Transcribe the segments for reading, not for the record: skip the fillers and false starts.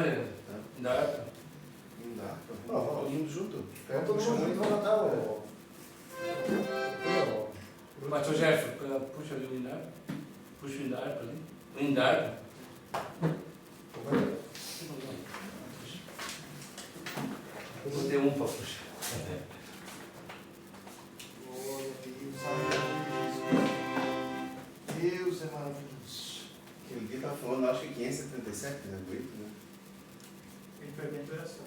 Olha, dá. Não dá. Ó, Todo mundo junto. Pega todo mundo junto, vamos matar o... Mas o Jefferson, puxa ali o Indarco. Puxa o Indarco ali. O Indarco. Vou ter um para puxar. Deus é maravilhoso. Aquele dia tava falando, acho que 577, né? Bonito, né? Ele pergunta oração.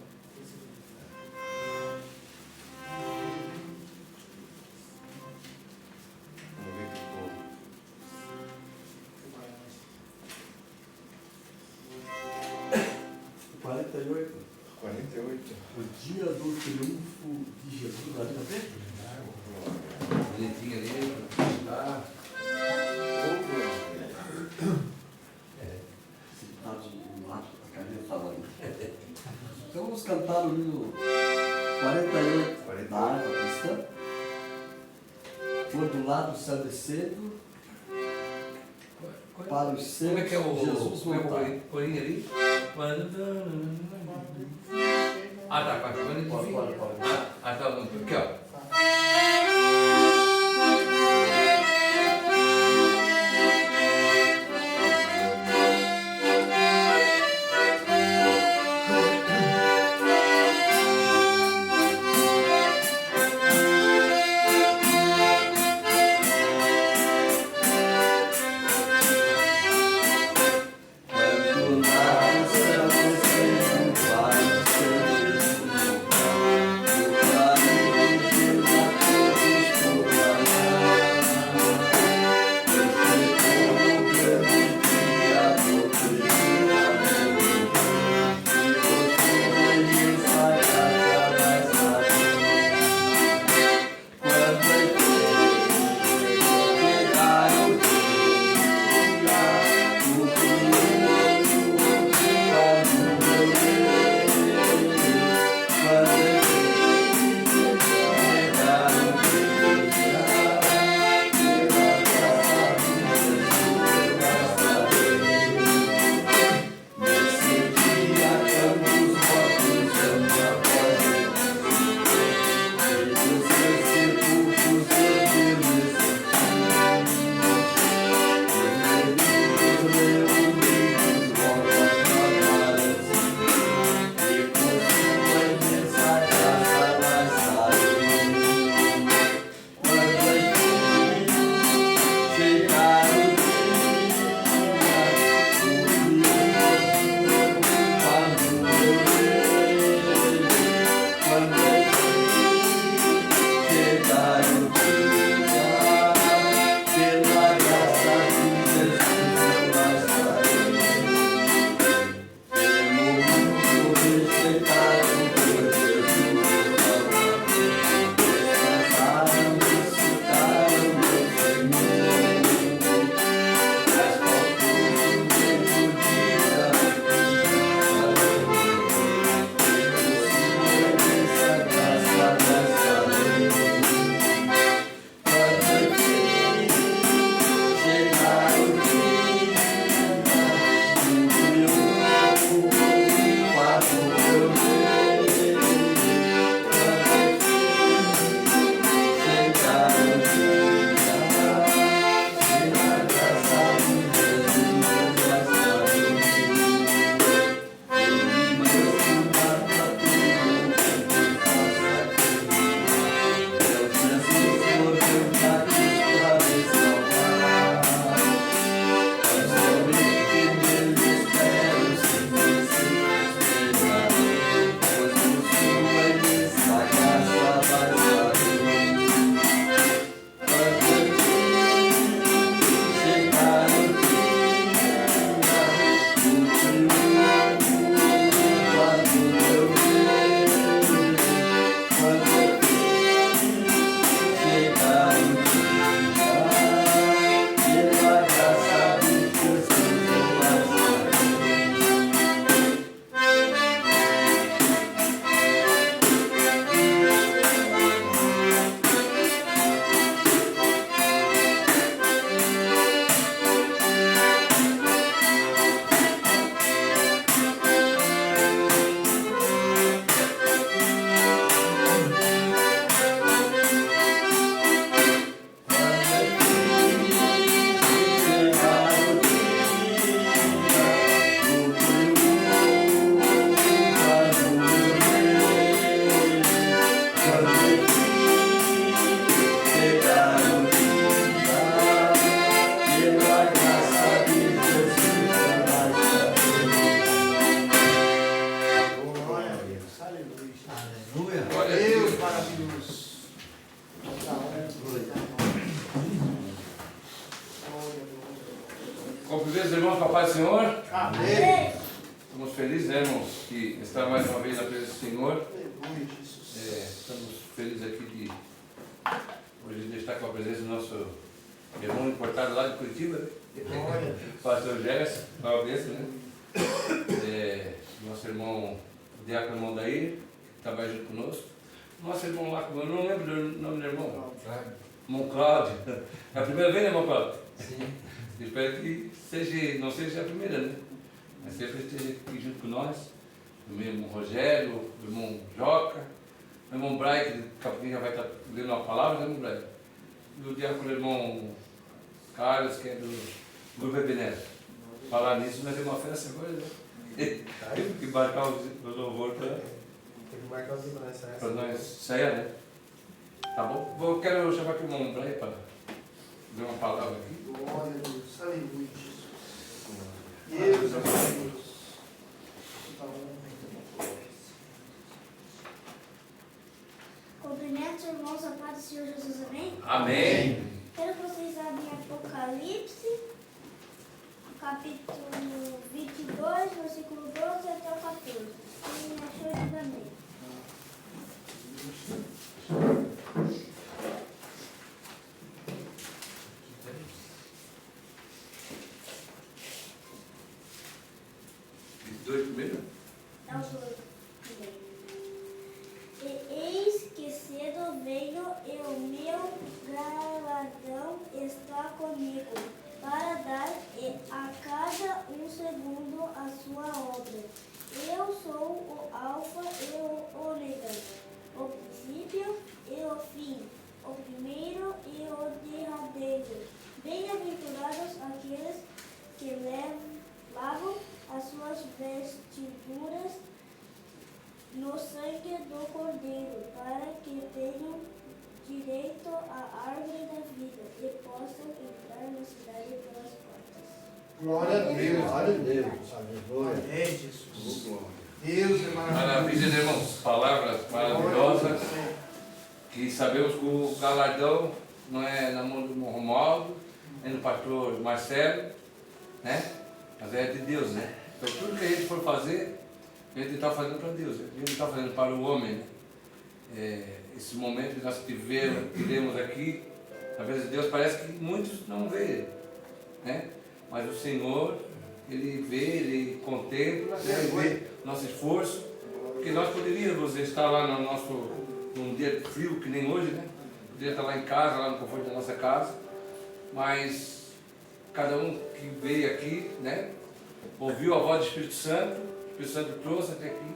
Vamos ver o que ficou. O 48. 48. O dia do triunfo de Jesus ali na frente. Bonitinho ali. Tá. Sentado no mato, a carinha falando. Então vamos cantar o hino 48 da harpa cristã. Por do lado, o céu descendo, para os seus, Como é que é o Jesus voltar. corinho ali? Ah, tá, quando ele Pode. Ah, tá, aqui, ó. Quando lá o céu descendo, para os seus Jesus voltar. O claro de Deus paz do Senhor. Amém. Estamos felizes, né, irmãos, que estar mais uma vez na presença do Senhor. Aleluia, Jesus. Estamos felizes aqui de hoje de estar com a presença do nosso irmão importado lá de Curitiba, né? Glória a Deus. Pastor Gerson, cabeça, né? Nosso irmão Diácono Mondair, que trabalha junto conosco. Nosso irmão lá, eu não lembro do nome do irmão. Irmão Cláudio. É a primeira vez, né, irmão Cláudio? Sim. Espero que seja, não seja a primeira, né? Mas sempre esteja aqui junto com nós. O meu irmão Rogério, o irmão Joca, o irmão Brian, que daqui a pouquinho já vai estar lendo uma palavra, né, irmão Brian? E o diácono irmão Carlos, que é do Grupo Ebenezer. Falar nisso, nós temos uma festa agora, né? Temos que marcar o louvor para Tem que marcar os demais, para nós sair, né? Tá bom? Eu quero chamar aqui o irmão Brian para ver uma palavra aqui. Glória a Deus. Aleluia, Jesus. Deus é Deus. Cumprimento os irmãos, a paz do Senhor Jesus, amém? Amém. Quero que vocês abrem Apocalipse, capítulo 22, versículo 12 até o 14. Quem achou, diga amém. Os dois primeiro? É o 2 primeiro. E eis que cedo venho e o meu galardão está comigo, para dar a cada um segundo a sua obra. Eu sou o Alfa e o Ômega, o princípio e o fim, o primeiro e o derradeiro. Bem-aventurados aqueles que lavam as suas vestiduras no sangue do Cordeiro, para que tenham direito à árvore da vida e possam entrar na cidade pelas portas. Glória a Deus. Glória a Deus. Aleluia. Amém, Jesus. Deus é maravilhoso. Maravilha, né, irmãos? Palavras maravilhosas. Que sabemos que o galardão não é na mão do irmão Romualdo, nem do pastor Marcelo, né? Mas é de Deus, né? Então tudo que a gente for fazer, a gente está fazendo para Deus, a gente não está fazendo para o homem, né? Esse momento que nós tivemos aqui, às vezes Deus parece que muitos não vê, né? Mas o Senhor, Ele vê, Ele contempla, né? Ele vê nosso esforço, porque nós poderíamos estar lá no num dia frio que nem hoje, né? Poderia estar lá em casa, lá no conforto da nossa casa, mas cada um que veio aqui, né? Ouviu a voz do Espírito Santo, o Espírito Santo trouxe até aqui,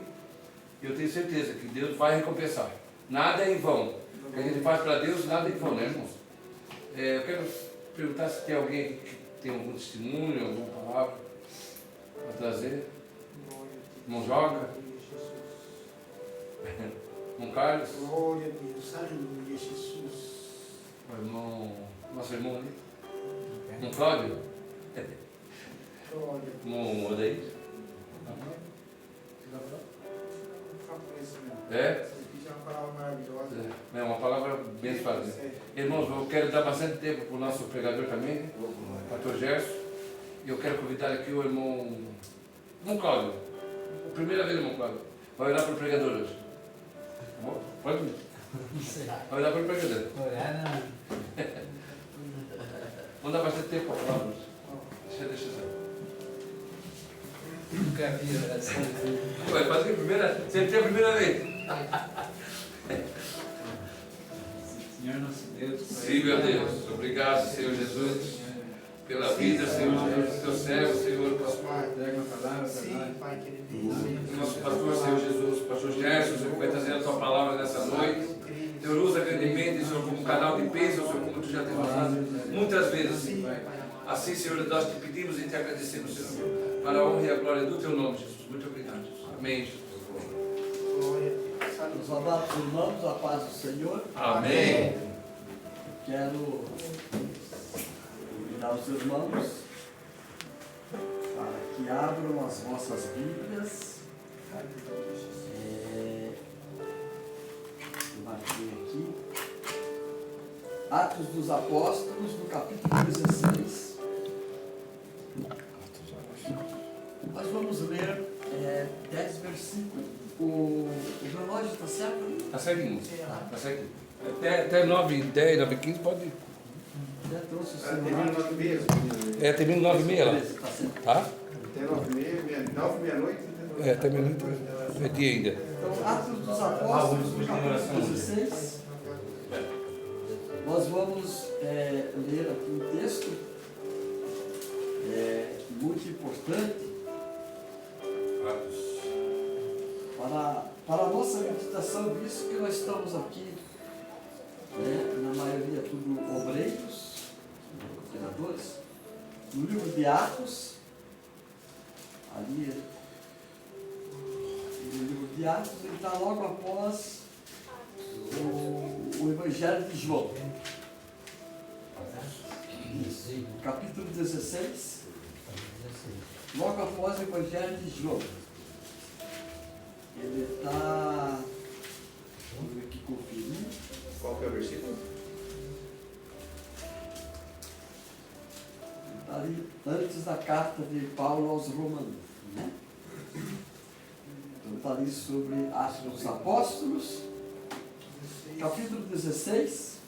e eu tenho certeza que Deus vai recompensar. Nada é em vão. O que a gente faz para Deus, nada é em vão, né, irmãos? Eu quero perguntar se tem alguém aqui que tem algum testemunho, alguma palavra para trazer. Irmão Joga? Irmão Carlos? Glória a Deus. Aleluia, Jesus. O irmão, nosso irmão ali? Irmão Cláudio? Glória a Deus. Irmão Odair? É? É uma palavra abençoada. Irmãos, eu quero dar bastante tempo para o nosso pregador também, né? O pastor Gerson. E eu quero convidar aqui o irmão Cláudio. Primeira vez, irmão Cláudio. Vai olhar para o pregador hoje. Tá bom? Pode ir. Vai olhar para o pregador. Vamos dar bastante tempo para a palavra hoje. Deixa eu. Nunca vi essa. Vai fazer a primeira, sempre tem a primeira vez. Senhor nosso Deus. Sim, meu Deus. Obrigado, Senhor Jesus, pela vida, Senhor Jesus, do teu servo, Senhor. Pega uma palavra para Sim, nós. Pai querido. Nosso pastor, Senhor Jesus, pastor Gerson, Senhor, que vai trazer a tua palavra nessa noite. Deus usa grandemente, Senhor, como canal de bênção, Senhor, como tu já tens usado muitas vezes. Assim, Senhor, nós te pedimos e te agradecemos, Senhor, para a honra e a glória do teu nome, Jesus. Muito obrigado. Amém, Jesus. Os amados irmãos, a paz do Senhor. Amém. Quero convidar os irmãos para que abram as vossas Bíblias. Eu marquei aqui. Atos dos Apóstolos, no capítulo 16. versículo. O relógio está certo? Tá certinho. Sim, Tá certinho. Até 9h10, 9h15 pode. Já trouxe o Termina celular. 9h30. Termina 9h30 lá. Está certo. Tá? Até 9h30, 9 meia-noite. Até meia-noite. É dia ainda. Então, Atos dos Apóstolos, no capítulo 16. Nós vamos ler aqui um texto muito importante para a nossa meditação, visto que nós estamos aqui, na maioria tudo obreiros, treinadores, no livro de Atos, ali no livro de Atos, ele está logo após o Evangelho de João. Isso, capítulo 16, logo após o Evangelho de João. Ele está, vamos ver aqui, conferir. Qual que é o versículo? Ele está ali antes da carta de Paulo aos Romanos, né? Então está ali sobre Atos dos Apóstolos, capítulo 16,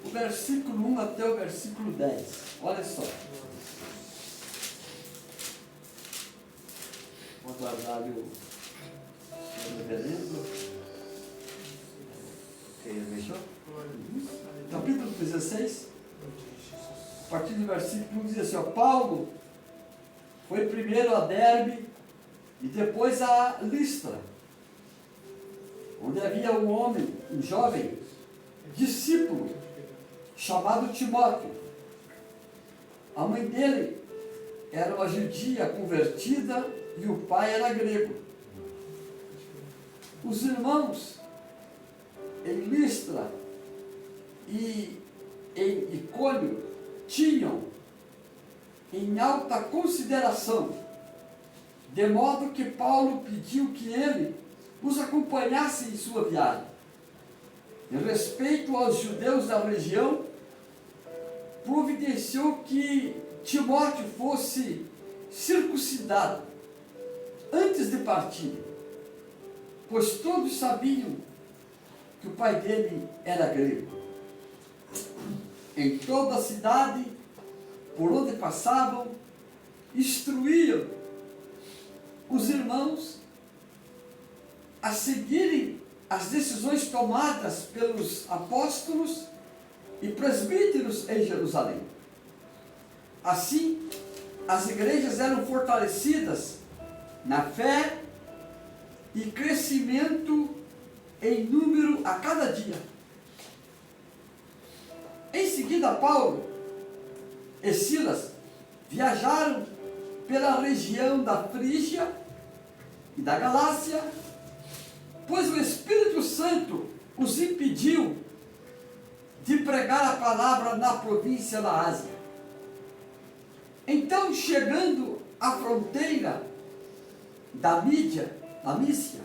o versículo 1 até o versículo 10. Olha só. Vou guardar ali o reverendo. Fechou? Capítulo 16, a partir do versículo 1 diz assim, ó, Paulo foi primeiro a Derbe e depois a Listra, onde havia um homem, um jovem discípulo, chamado Timóteo. A mãe dele era uma judia convertida e o pai era grego. Os irmãos em Listra e em Icônio tinham em alta consideração, de modo que Paulo pediu que ele os acompanhasse em sua viagem. Em respeito aos judeus da região, providenciou que Timóteo fosse circuncidado antes de partir, pois todos sabiam que o pai dele era grego. Em toda a cidade, por onde passavam, instruíam os irmãos a seguirem as decisões tomadas pelos apóstolos e presbíteros em Jerusalém. Assim, as igrejas eram fortalecidas na fé e crescimento em número a cada dia. Em seguida, Paulo e Silas viajaram pela região da Frígia e da Galácia, pois o Espírito Santo os impediu de pregar a palavra na província da Ásia. Então, chegando à fronteira da Mísia,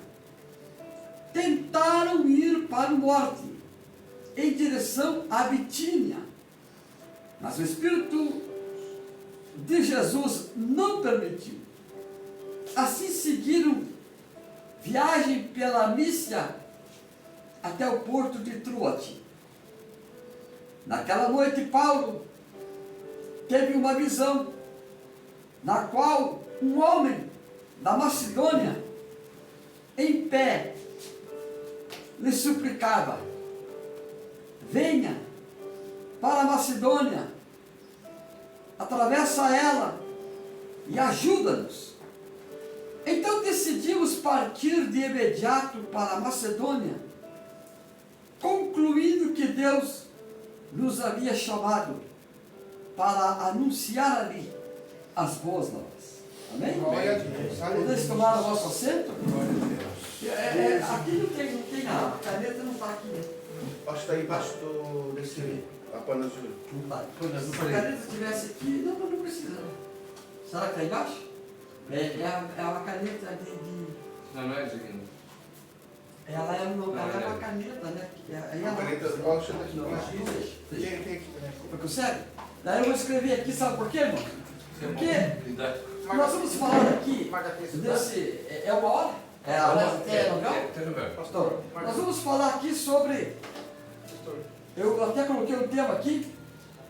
tentaram ir para o norte, em direção à Bitínia, mas o Espírito de Jesus não permitiu. Assim seguiram viagem pela Mísia até o porto de Troade. Naquela noite, Paulo teve uma visão, na qual um homem da Macedônia, em pé, lhe suplicava: venha para a Macedônia, atravessa ela e ajuda-nos. Então decidimos partir de imediato para a Macedônia, concluindo que Deus nos havia chamado para anunciar ali as boas novas. Amém? Glória a Deus. Podemos tomar o vosso assento? Glória a Deus. Aqui não tem nada, a caneta não está aqui. Acho que está embaixo desse apanador. Não está. Se a caneta estivesse aqui, não precisa. Será que está embaixo? É uma caneta Não é, Ziguinho? ela é uma caneta, né? Aí A ela... caneta, qual chama de Não, plástico? deixa. Tem aqui. Consegue? Daí eu vou escrever aqui, sabe por quê, irmão? Porque Nós vamos falar aqui desse. É uma hora? É a hora? É legal? Pastor, Nós vamos falar aqui sobre. Eu até coloquei um tema aqui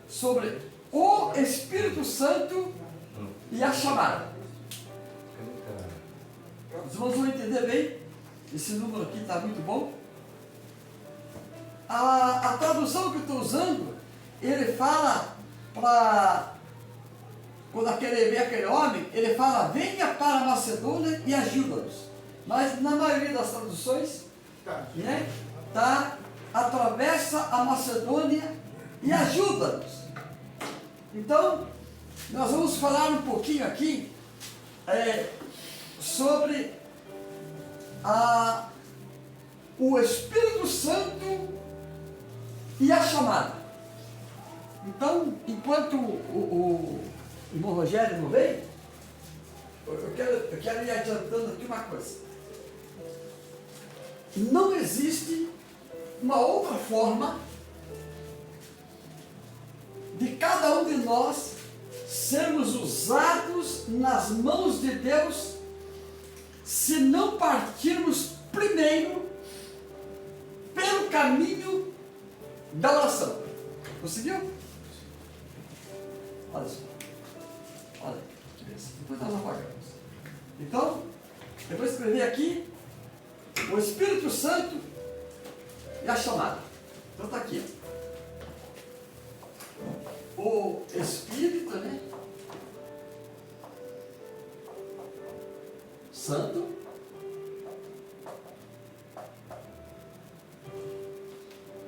sobre o Espírito Santo e a chamada. Os irmãos vão entender bem. Esse número aqui está muito bom. A tradução que eu estou usando, ele fala para. Quando ele vê aquele homem, ele fala: venha para a Macedônia e ajuda-nos. Mas na maioria das traduções, né, tá, atravessa a Macedônia e ajuda-nos. Então, nós vamos falar um pouquinho aqui sobre o Espírito Santo e a chamada. Então, enquanto o irmão Rogério não veio, eu quero ir adiantando aqui uma coisa. Não existe uma outra forma de cada um de nós sermos usados nas mãos de Deus se não partirmos primeiro pelo caminho da oração. Conseguiu? Olha só. Olha, depois nós apagamos. Então, eu vou escrever aqui o Espírito Santo e a chamada. Então está aqui. Ó. O Espírito, né? Santo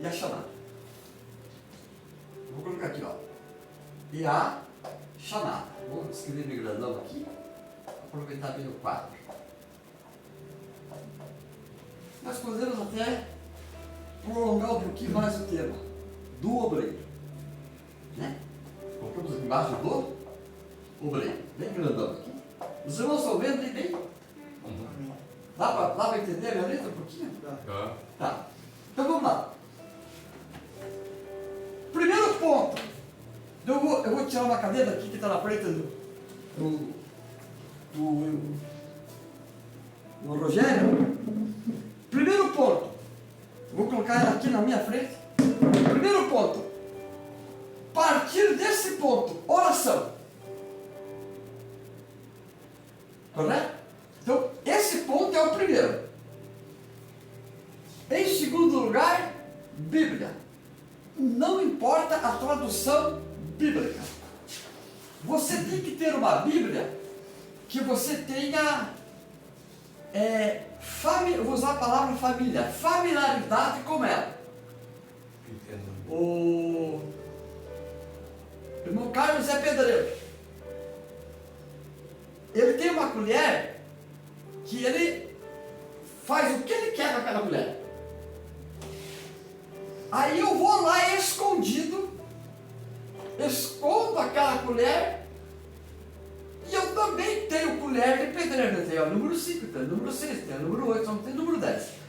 e a chamada. Vou colocar aqui, ó. E a chamada. Vou escrever meu grandão aqui. Aproveitar bem o quadro. Nós podemos até prolongar um pouquinho mais o tema do obreiro. Né? Colocamos aqui embaixo do obreiro. Bem grandão aqui. Os irmãos estão vendo aí bem? Dá para entender a minha letra um pouquinho? Tá. Então vamos lá. Primeiro ponto. Eu vou tirar uma cadeira aqui que está na frente do Rogério. Primeiro ponto. Vou colocar ela aqui na minha frente. Primeiro ponto. Partir desse ponto, oração. Correto? Então, esse ponto é o primeiro. Em segundo lugar, Bíblia. Não importa a tradução bíblica. Você tem que ter uma Bíblia que você tenha, eu vou usar a palavra família, familiaridade com ela. O irmão Carlos é pedreiro. Ele tem uma colher que ele faz o que ele quer com aquela colher. Aí eu vou lá escondido, escondo aquela colher, e eu também tenho colher de pedreiro. Eu tenho o número 5, tenho o número 6, tenho o número 8, só não tenho o número 10.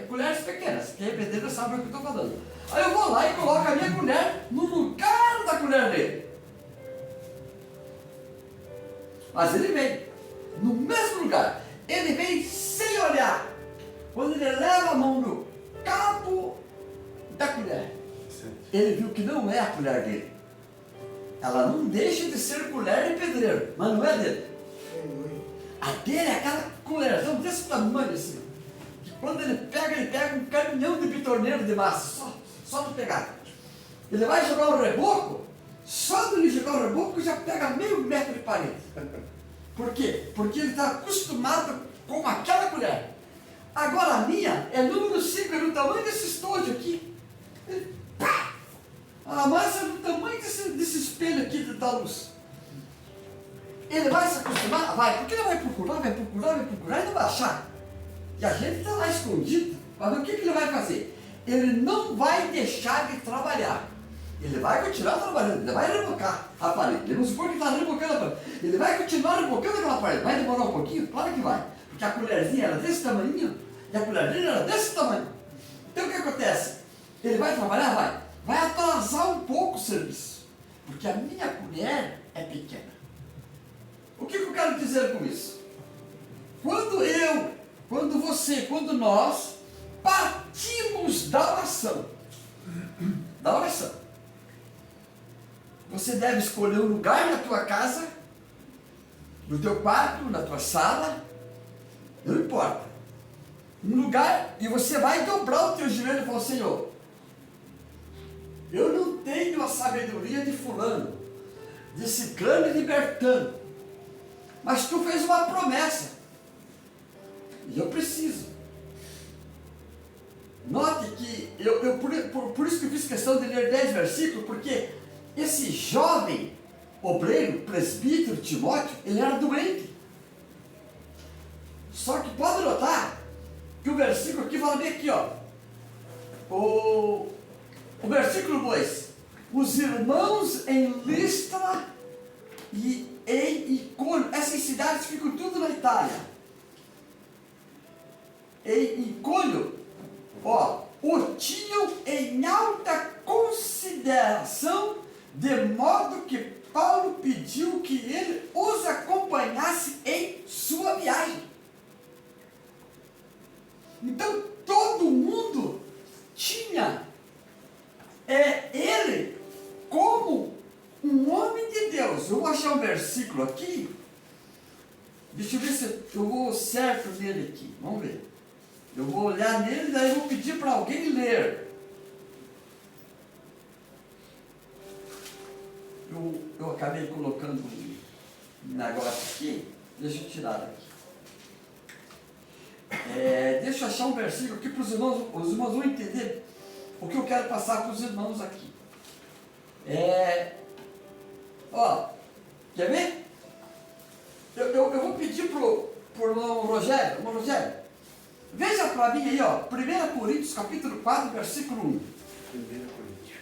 Colheres pequenas, quem é pedreiro sabe o que eu estou falando. Aí eu vou lá e coloco a minha colher no lugar da colher dele. Mas ele vem no mesmo lugar. Ele vem sem olhar. Quando ele leva a mão no cabo da colher, ele viu que não é a colher dele. Ela não deixa de ser colher de pedreiro, mas não é dele. A dele é aquela colherzão desse tamanho assim. Que quando ele pega um caminhão de bitorneiro de massa, só de pegar. Ele vai jogar um reboco, só de ele jogar o reboco já pega meio metro de parede. Por quê? Porque ele está acostumado com aquela colher. Agora a minha é número 5, é do tamanho desse estojo aqui. Pá! A massa é do tamanho desse espelho aqui da luz. Ele vai se acostumar? Vai, porque ele vai procurar e não vai achar. E a gente está lá escondido. Mas o que ele vai fazer? Ele não vai deixar de trabalhar. Ele vai continuar trabalhando, ele vai rebocar a parede. Vamos supor que está rebocando a parede. Ele vai continuar rebocando aquela parede. Vai demorar um pouquinho? Claro que vai. Porque a colherzinha era desse tamanho e a colher dele era desse tamanho. Então o que acontece? Ele vai trabalhar? Vai. Vai atrasar um pouco o serviço. Porque a minha colher é pequena. O que eu quero dizer com isso? Quando você, quando nós partimos da oração, você deve escolher um lugar na tua casa, no teu quarto, na tua sala, não importa. Um lugar, e você vai dobrar o teu joelho e falar: Senhor, eu não tenho a sabedoria de fulano, de ciclano e de bertano, mas tu fez uma promessa, e eu preciso. Note que, por isso que eu fiz questão de ler 10 versículos, porque esse jovem obreiro, presbítero Timóteo, ele era doente. Só que pode notar que o versículo aqui fala bem aqui, ó. O versículo 2: os irmãos em Listra e em Icônio, essas cidades ficam tudo na Itália. Em Icônio, ó, o tinham em alta consideração, de modo que Paulo pediu que ele os acompanhasse em sua viagem. Então todo mundo tinha ele como um homem de Deus. Eu vou achar um versículo aqui. Deixa eu ver se eu vou certo nele aqui. Vamos ver. Eu vou olhar nele, daí eu vou pedir para alguém ler. Eu acabei colocando um negócio aqui. Deixa eu tirar daqui. Deixa eu achar um versículo aqui para os irmãos vão entender o que eu quero passar para os irmãos aqui. Ó, quer ver? Eu vou pedir para o irmão Rogério. Irmão Rogério, veja para mim aí, ó, 1 Coríntios capítulo 4, versículo 1. 1 Coríntios.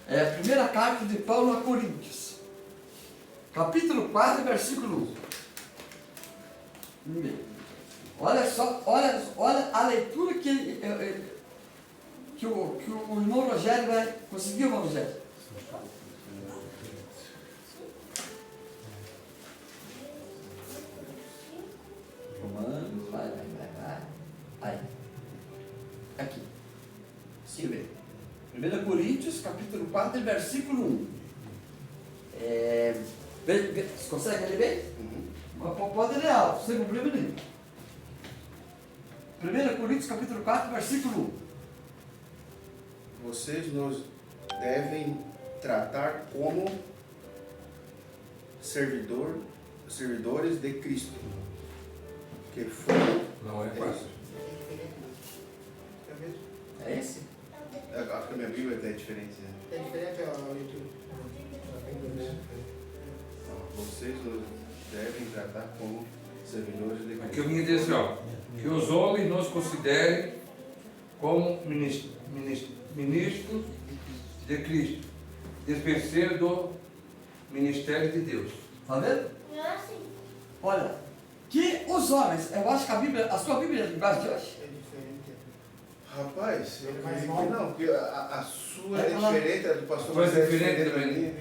A primeira carta de Paulo a Coríntios. Capítulo 4, versículo 1. Olha só, olha a leitura que o irmão Rogério vai conseguir, irmão Rogério. Romanos, vai. Aí. Aqui. Se vê. 1 Coríntios, capítulo 4, versículo 1. Você consegue ler bem? Pode ler alto, sem problema nenhum. 1 Coríntios, capítulo 4, versículo 1. Vocês nos devem tratar como servidores de Cristo, que foram... Não é fácil. É esse? Acho que a minha Bíblia é diferente. Né? É diferente a leitura. Vocês nos devem tratar como servidores de Cristo. Aqui eu vinha dizer assim, ó, que os homens nos considerem como ministros de Cristo, dispenseiro do ministério de Deus. Está vendo? Não é assim. Olha, que os homens, eu acho que a sua Bíblia é de linguagem de hoje. É diferente. Rapaz, eu Mais acredito longo. que não, porque a sua É é diferente, a do pastor A sua é Moisés diferente da também. minha. A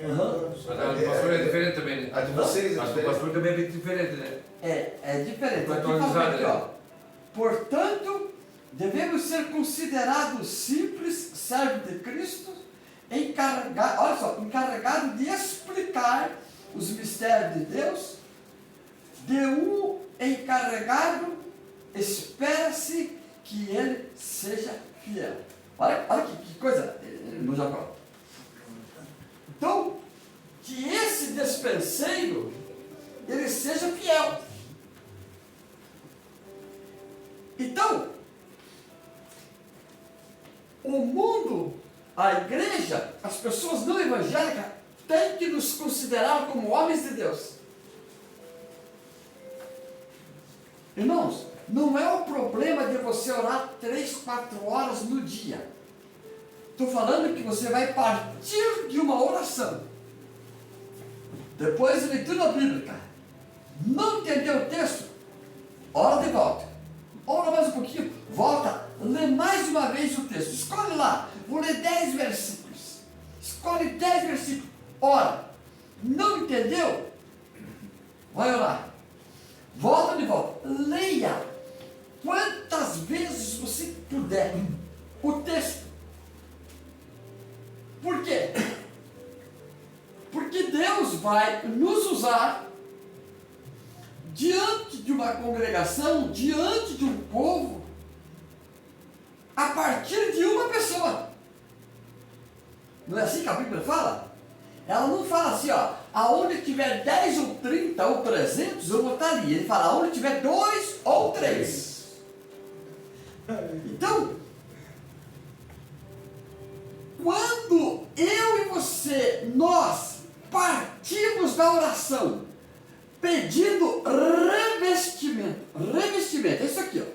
do pastor é diferente também, né? A de vocês é A do diferente. pastor também é bem diferente, né? É diferente. Vai Aqui fala atualizar, aqui, né? ó. Portanto, devemos ser considerados simples servos de Cristo, encarregado de explicar os mistérios de Deus. De um encarregado, espera-se que ele seja fiel. Olha que coisa no Japão. Então, que esse despenseiro, ele seja fiel. Então, o mundo, a igreja, as pessoas não evangélicas têm que nos considerar como homens de Deus. Irmãos, não é o problema de você orar 3, 4 horas no dia. Estou falando que você vai partir de uma oração. Depois de leitura bíblica. Não entendeu o texto? Ora de volta. Ora mais um pouquinho. Volta. Lê mais uma vez o texto. Escolhe lá. Vou ler 10 versículos. Escolhe 10 versículos. Ora. Não entendeu? leia quantas vezes você puder o texto. Por quê? Porque Deus vai nos usar diante de uma congregação, diante de um povo, a partir de uma pessoa. Não é assim que a Bíblia fala? Ela não fala assim, ó, aonde tiver 10 ou 30 ou 300, eu vou estar ali. Ele fala, aonde tiver 2 ou 3. Então, quando eu e você, nós partimos da oração, pedindo revestimento, é isso aqui, ó.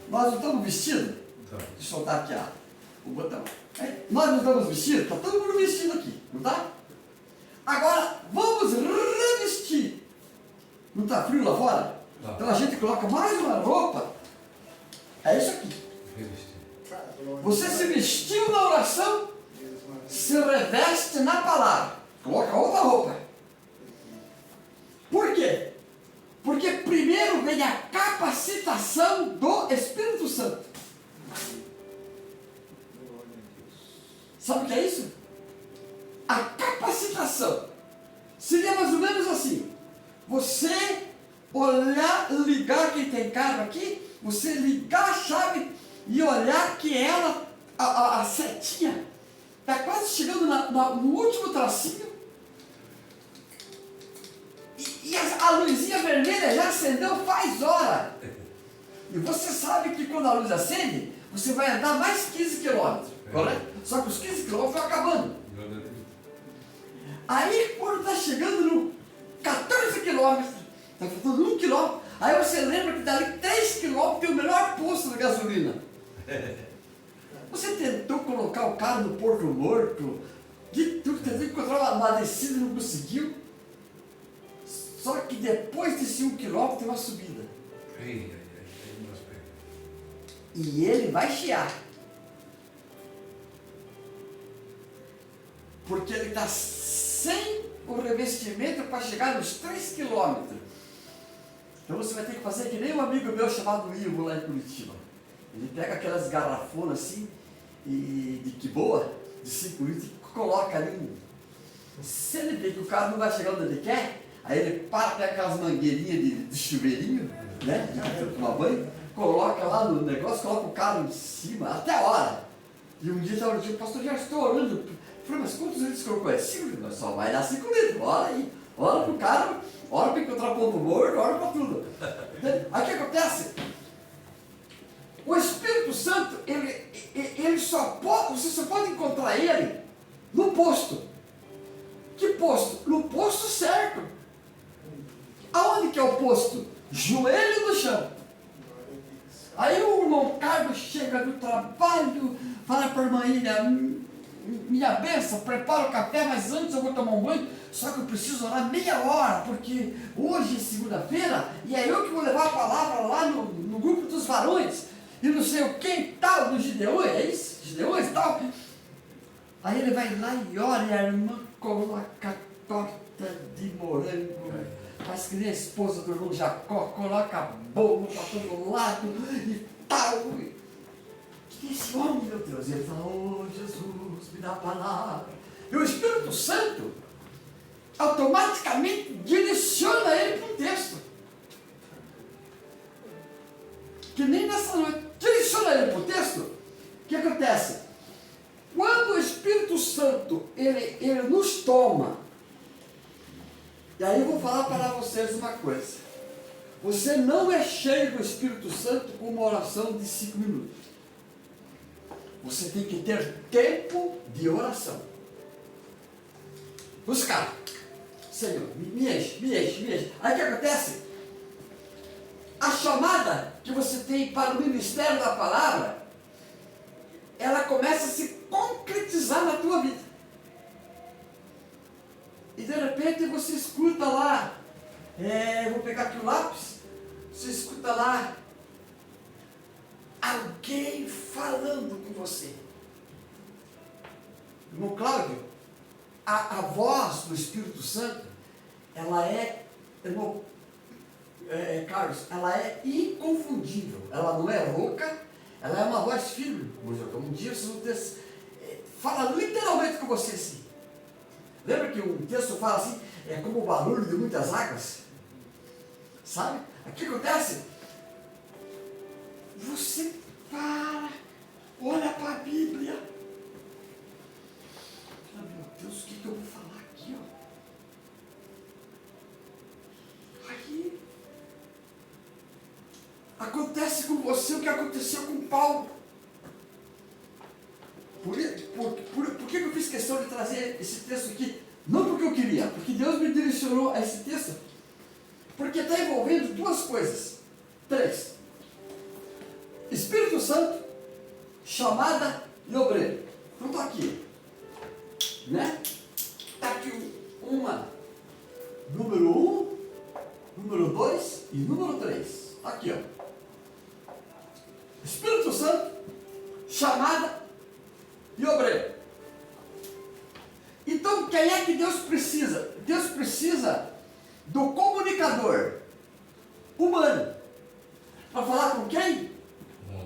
Nós não estamos vestidos? Deixa eu soltar aqui o botão. Nós não estamos vestidos? Está todo mundo vestido aqui, não está? Agora, vamos revestir. Não está frio lá fora? Tá. Então a gente coloca mais uma roupa. É isso aqui. Você se vestiu na oração, se reveste na palavra. Coloca outra roupa. Por quê? Porque primeiro vem a capacitação do Espírito Santo. Sabe o que é isso? A capacitação. Seria mais ou menos assim. Você olhar, ligar, quem tem carro aqui, você ligar a chave e olhar que ela, a setinha, está quase chegando no último tracinho. E a luzinha vermelha já acendeu faz hora. E você sabe que quando a luz acende, você vai andar mais 15 quilômetros, correto? Só que os 15 quilômetros vão acabando. Aí quando está chegando no 14 quilômetros, está faltando 1 quilômetro, aí você lembra que dali 3 quilômetros tem o melhor posto de gasolina. Você tentou colocar o carro no Porto Morto, tentou encontrar uma descida e não conseguiu. Só que depois desse 1 quilômetro tem uma subida. E ele vai chiar. Porque ele está sem o revestimento para chegar nos 3 quilômetros. Então você vai ter que fazer que nem um amigo meu chamado Ivo lá em Curitiba. Ele pega aquelas garrafonas assim, de que boa, de 5 litros, e coloca ali. Se ele vê que o carro não vai chegar onde ele quer, aí ele para, pega aquelas mangueirinhas de chuveirinho, né, de tomar banho, coloca lá no negócio, coloca o carro em cima, até a hora. E um dia estava dizendo, pastor, já estou orando. Eu falei, mas quantos litros colocou? É 5 litros, só vai dar 5 litros, ora aí, ora pro carro, ora para encontrar ponto morto, ora para tudo. Aí o que acontece? O Espírito Santo, ele você só pode encontrar ele no posto. Que posto? No posto certo. Aonde que é o posto? Joelho no chão. Aí o irmão Carlos chega do trabalho, fala para a irmã Ilha, minha benção, prepara o café, mas antes eu vou tomar um banho, só que eu preciso orar meia hora, porque hoje é segunda-feira, e é eu que vou levar a palavra lá no grupo dos varões, e não sei o que e tal, dos Gideões, é isso? Gideões e tal. Aí ele vai lá e ora, e a irmã coloca torta de morango, faz que nem a esposa do irmão Jacó, coloca bolo para todo lado e tal. Que é esse homem, meu Deus? E ele fala, oh Jesus, me dá a palavra. E o Espírito Santo automaticamente direciona ele para o texto. Que nem nessa noite, direciona ele para o texto. O que acontece? Quando o Espírito Santo ele nos toma, e aí eu vou falar para vocês uma coisa. Você não é cheio do Espírito Santo com uma oração de 5 minutos. Você tem que ter tempo de oração. Buscar. Senhor, me enche, me enche, me enche. Aí o que acontece? A chamada que você tem para o ministério da palavra, ela começa a se concretizar na tua vida. E de repente você escuta lá, vou pegar aqui o lápis, você escuta lá alguém falando com você. Irmão Cláudio, a voz do Espírito Santo, ela é, irmão, Carlos, ela é inconfundível. Ela não é rouca, ela é uma voz firme. Um dia vocês vão ter, fala literalmente com você assim. Lembra que um texto fala assim, é como o barulho de muitas águas? Sabe? O que acontece? Você para, olha para a Bíblia. Ah, meu Deus, o que eu vou falar aqui? Ó? Aí acontece com você o que aconteceu com Paulo. Por que eu fiz questão de trazer esse texto aqui? Não porque eu queria, porque Deus me direcionou a esse texto. Porque está envolvendo duas coisas. 3. Espírito Santo, chamada e obreiro. Então está aqui. Né? Está aqui uma. Número 1, número 2 e número 3. Aqui, ó. Espírito Santo, chamada e obreiro. Então, quem é que Deus precisa? Deus precisa do comunicador humano. Para falar com quem?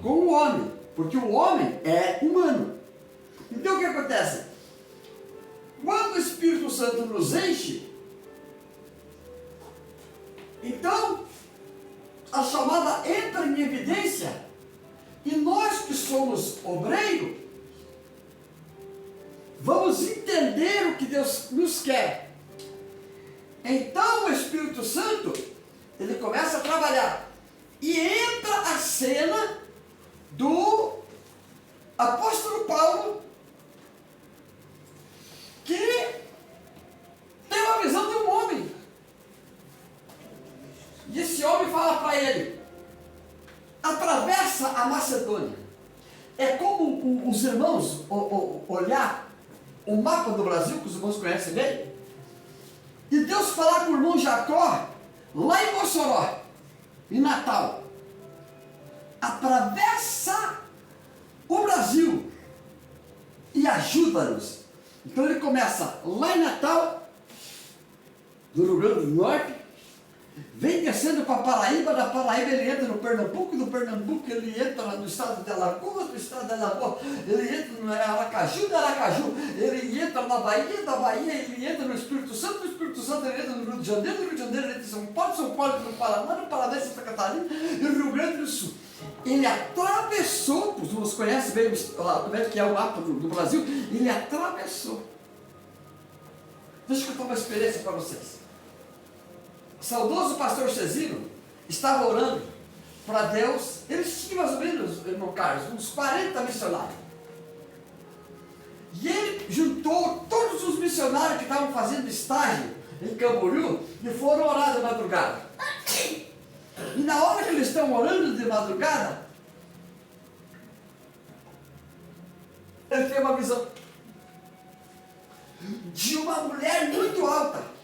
Com o homem. Porque o homem é humano. Então, o que acontece? Quando o Espírito Santo nos enche, então, a chamada entra em evidência e nós que somos obreiro, vamos entender o que Deus nos quer. Então o Espírito Santo, ele começa a trabalhar. E entra a cena do apóstolo Paulo, que tem uma visão de um homem. E esse homem fala para ele, atravessa a Macedônia. É como os irmãos olhar o mapa do Brasil, que os irmãos conhecem bem, e Deus falar com o irmão Jacó, lá em Mossoró, em Natal, atravessa o Brasil e ajuda-nos. Então ele começa lá em Natal, do Rio Grande do Norte, vem descendo para Paraíba, da Paraíba ele entra no Pernambuco, do Pernambuco ele entra no estado de Alagoas, do estado de Alagoas ele entra no Aracaju, do Aracaju ele entra na Bahia, da Bahia ele entra no Espírito Santo, do Espírito Santo ele entra no Rio de Janeiro, do Rio de Janeiro ele entra em São Paulo no Paraná, no Paraná em Santa Catarina e no Rio Grande do Sul. Ele atravessou, os irmãos conhecem bem como é que é o mapa do Brasil, ele atravessou. Deixa eu contar uma experiência para vocês. O saudoso pastor Cezino estava orando para Deus. Eles tinham mais ou menos, irmão Carlos, uns 40 missionários. E ele juntou todos os missionários que estavam fazendo estágio em Camboriú e foram orar de madrugada. E na hora que eles estão orando de madrugada, ele tem uma visão de uma mulher muito alta.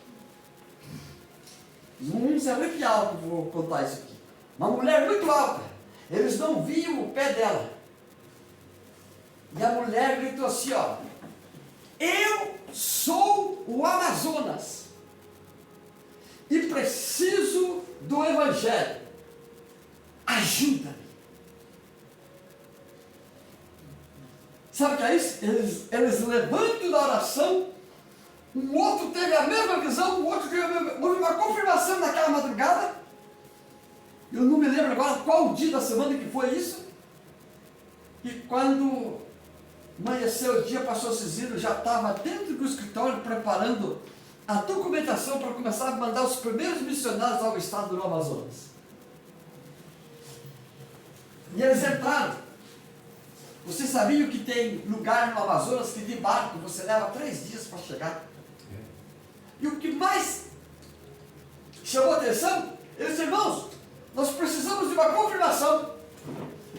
Não se arrepiar que vou contar isso aqui. Uma mulher muito alta. Eles não viam o pé dela. E a mulher gritou assim, ó: eu sou o Amazonas e preciso do Evangelho. Ajuda-me. Sabe o que é isso? Eles levantam da oração. Um outro teve a mesma visão, o outro teve houve uma confirmação naquela madrugada. Eu não me lembro agora qual dia da semana que foi isso. E quando amanheceu o dia, o pastor Cezino já estava dentro do escritório preparando a documentação para começar a mandar os primeiros missionários ao estado do Amazonas. E eles entraram. Vocês sabiam que tem lugar no Amazonas que de barco você leva 3 dias para chegar? E o que mais chamou a atenção, eles disseram: irmãos, nós precisamos de uma confirmação.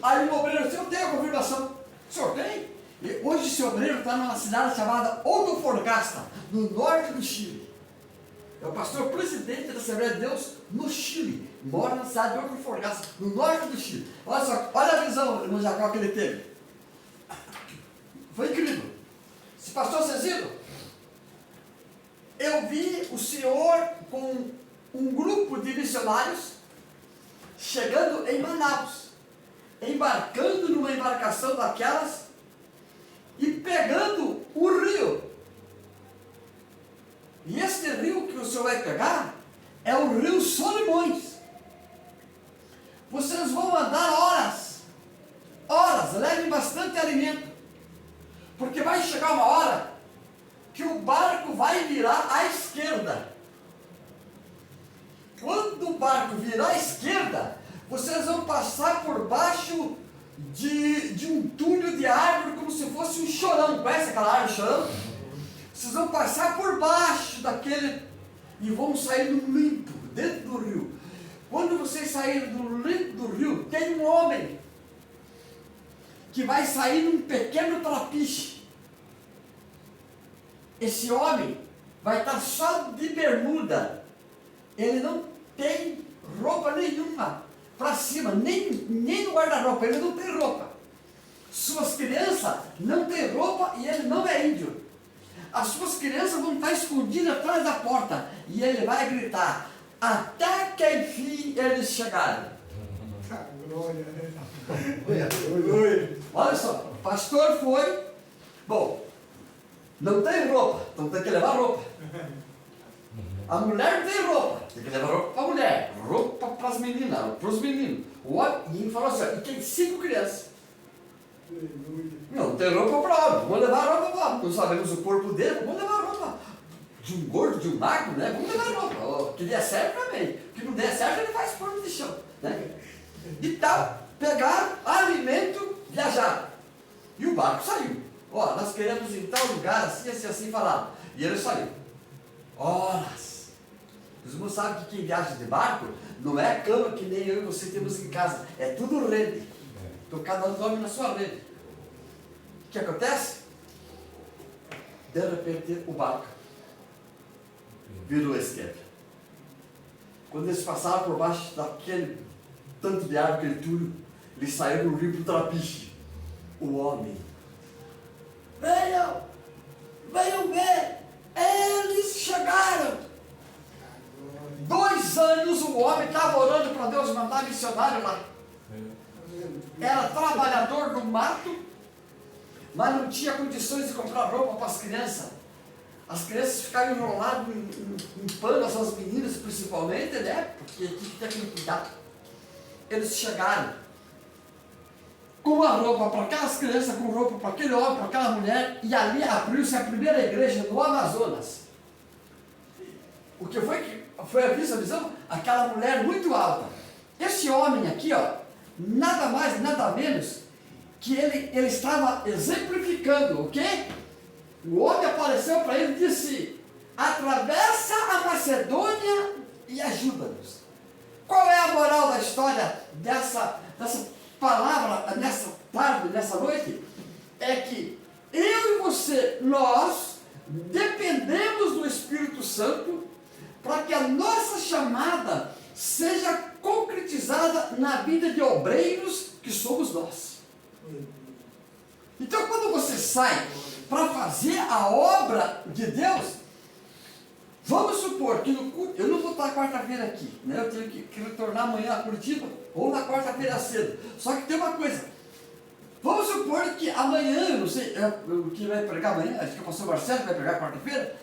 Aí o obreiro disse: eu tenho a confirmação. O senhor tem? E hoje esse obreiro está numa cidade chamada Antofagasta, no norte do Chile. É o pastor presidente da Assembleia de Deus no Chile. Mora na cidade de Antofagasta, no norte do Chile. Olha só, olha a visão, irmão Jacó, que ele teve. Foi incrível. Esse pastor Cezino, eu vi o senhor com um grupo de missionários chegando em Manaus, embarcando numa embarcação daquelas e pegando o rio. E este rio que o senhor vai pegar é o rio Solimões. Vocês vão andar horas, levem bastante alimento, porque vai chegar uma hora que o barco vai virar à esquerda. Quando o barco virar à esquerda, vocês vão passar por baixo de um túnel de árvore, como se fosse um chorão. Conhece aquela árvore chorão? Vocês vão passar por baixo daquele e vão sair no limpo, dentro do rio. Quando vocês saírem do limpo do rio, tem um homem que vai sair num pequeno trapiche. Esse homem vai estar só de bermuda. Ele não tem roupa nenhuma para cima, nem no guarda-roupa, ele não tem roupa. Suas crianças não têm roupa e ele não é índio. As suas crianças vão estar escondidas atrás da porta e ele vai gritar até que enfim eles chegarem. Olha só, o pastor foi, bom, não tem roupa, então tem que levar roupa. A mulher não tem roupa, tem que levar roupa para a mulher, roupa para as meninas, para os meninos. O homem, e ele falou assim, e tem 5 crianças. Não tem roupa para homem, vamos levar roupa para homem. Não sabemos o corpo dele, vamos levar roupa. De um gordo, de um magro, né? Vamos levar roupa. O que der certo também. O que não der certo, ele faz pano de chão. Né? E tal, pegaram alimento, viajaram. E o barco saiu. Ó, nós queremos ir em tal lugar, assim, falaram. E ele saiu. Horas. Os irmãos sabem que quem viaja de barco não é cama que nem eu e você temos em casa. É tudo rede. Então cada um dorme na sua rede. O que acontece? De repente o barco virou à esquerda. Quando eles passaram por baixo daquele tanto de água, aquele túnel, eles saíram no rio pro trapiche. O homem. Venham ver! Eles chegaram! 2 anos o homem estava orando para Deus mandar missionário lá. Era trabalhador no mato, mas não tinha condições de comprar roupa para as crianças. As crianças ficaram enroladas em pano, as meninas principalmente, né? Porque tinha que ter aquele cuidado. Eles chegaram com uma roupa para aquelas crianças, com roupa para aquele homem, para aquela mulher, e ali abriu-se a primeira igreja do Amazonas. O que foi a visão? Aquela mulher muito alta. Esse homem aqui, ó, nada mais, nada menos, que ele estava exemplificando o quê? O homem apareceu para ele e disse, atravessa a Macedônia e ajuda-nos. Qual é a moral da história dessa palavra, nessa tarde, nessa noite? É que eu e você, nós dependemos do Espírito Santo para que a nossa chamada seja concretizada na vida de obreiros que somos nós. Então, quando você sai para fazer a obra de Deus, vamos supor que no culto, eu não vou estar quarta-feira aqui, né? Eu tenho que retornar amanhã a Curitiba ou na quarta-feira cedo. Só que tem uma coisa, vamos supor que amanhã, eu não sei, quem vai pregar amanhã, acho que é o pastor Marcelo que vai pregar quarta-feira,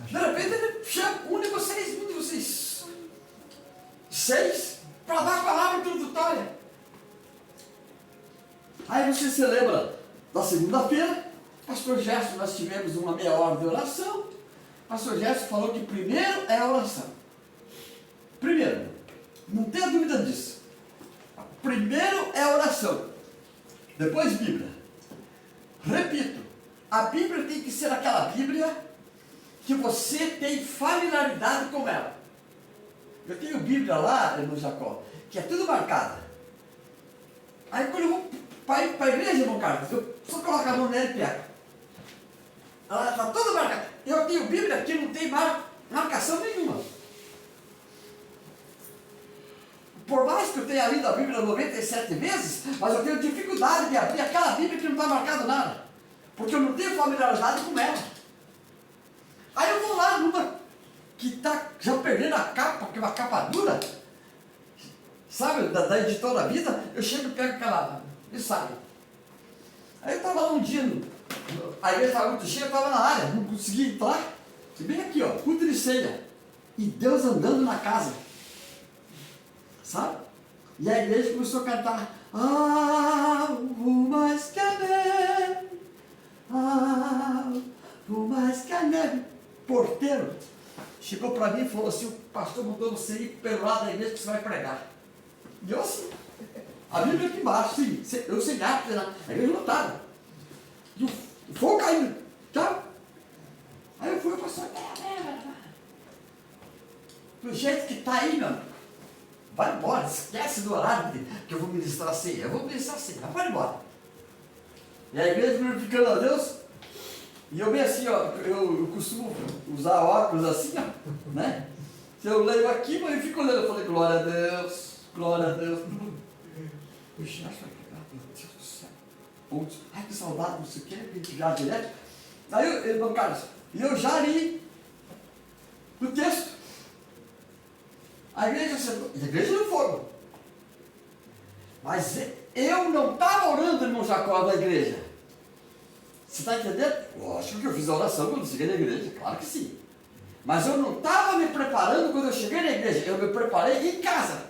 de repente ele chama um de vocês, 6, para dar a palavra introdutória. Aí você se lembra da segunda-feira, pastor Gerson, nós tivemos uma meia hora de oração. Pastor Gerson falou que primeiro é a oração. Primeiro, não tenha dúvida disso. Primeiro é a oração. Depois Bíblia. Repito, a Bíblia tem que ser aquela Bíblia que você tem familiaridade com ela. Eu tenho Bíblia lá, irmão Jacó, que é tudo marcada. Aí quando eu vou para a igreja, irmão Carlos, eu só coloco a mão nela e pego. Ela está toda marcada. Eu tenho Bíblia que não tem marcação nenhuma. Por mais que eu tenha lido a Bíblia 97 vezes, mas eu tenho dificuldade de abrir aquela Bíblia que não está marcado nada. Porque eu não tenho familiaridade com ela. Aí eu vou lá numa que está já perdendo a capa, que é uma capa dura. sabe, da editora Vida, eu chego e pego aquela e saio. Aí eu estava lá um dia, a igreja estava muito cheia, eu estava na área, não conseguia entrar. E bem aqui, ó, culto de ceia. E Deus andando na casa. Sabe? E a igreja começou a cantar algo mais que a neve, algo mais que a neve. Porteiro chegou para mim e falou assim: o pastor mandou você ir pelo lado da igreja que você vai pregar. E eu assim, a Bíblia aqui embaixo, sim, eu sem arte, a igreja lotada. E o fogo caindo, tá? Aí eu fui, o pastor, do jeito que está aí, meu amigo, vai embora, esquece do horário que eu vou ministrar a ceia. Eu vou ministrar a ceia, vai embora. E a igreja glorificando a Deus, e eu bem assim, ó, eu costumo usar óculos assim, ó, né? Se eu leio aqui, mas eu fico olhando, eu falei, glória a Deus, glória a Deus. Puxa, acho que meu Deus do céu. Putz, ai que saudade, não sei o que, já direto. Aí, irmão Carlos, e eu já li o texto. A igreja no fogo. Mas eu não estava orando, irmão Jacó, da igreja. Você está entendendo? Lógico que eu fiz a oração quando cheguei na igreja, claro que sim. Mas eu não estava me preparando quando eu cheguei na igreja, eu me preparei em casa.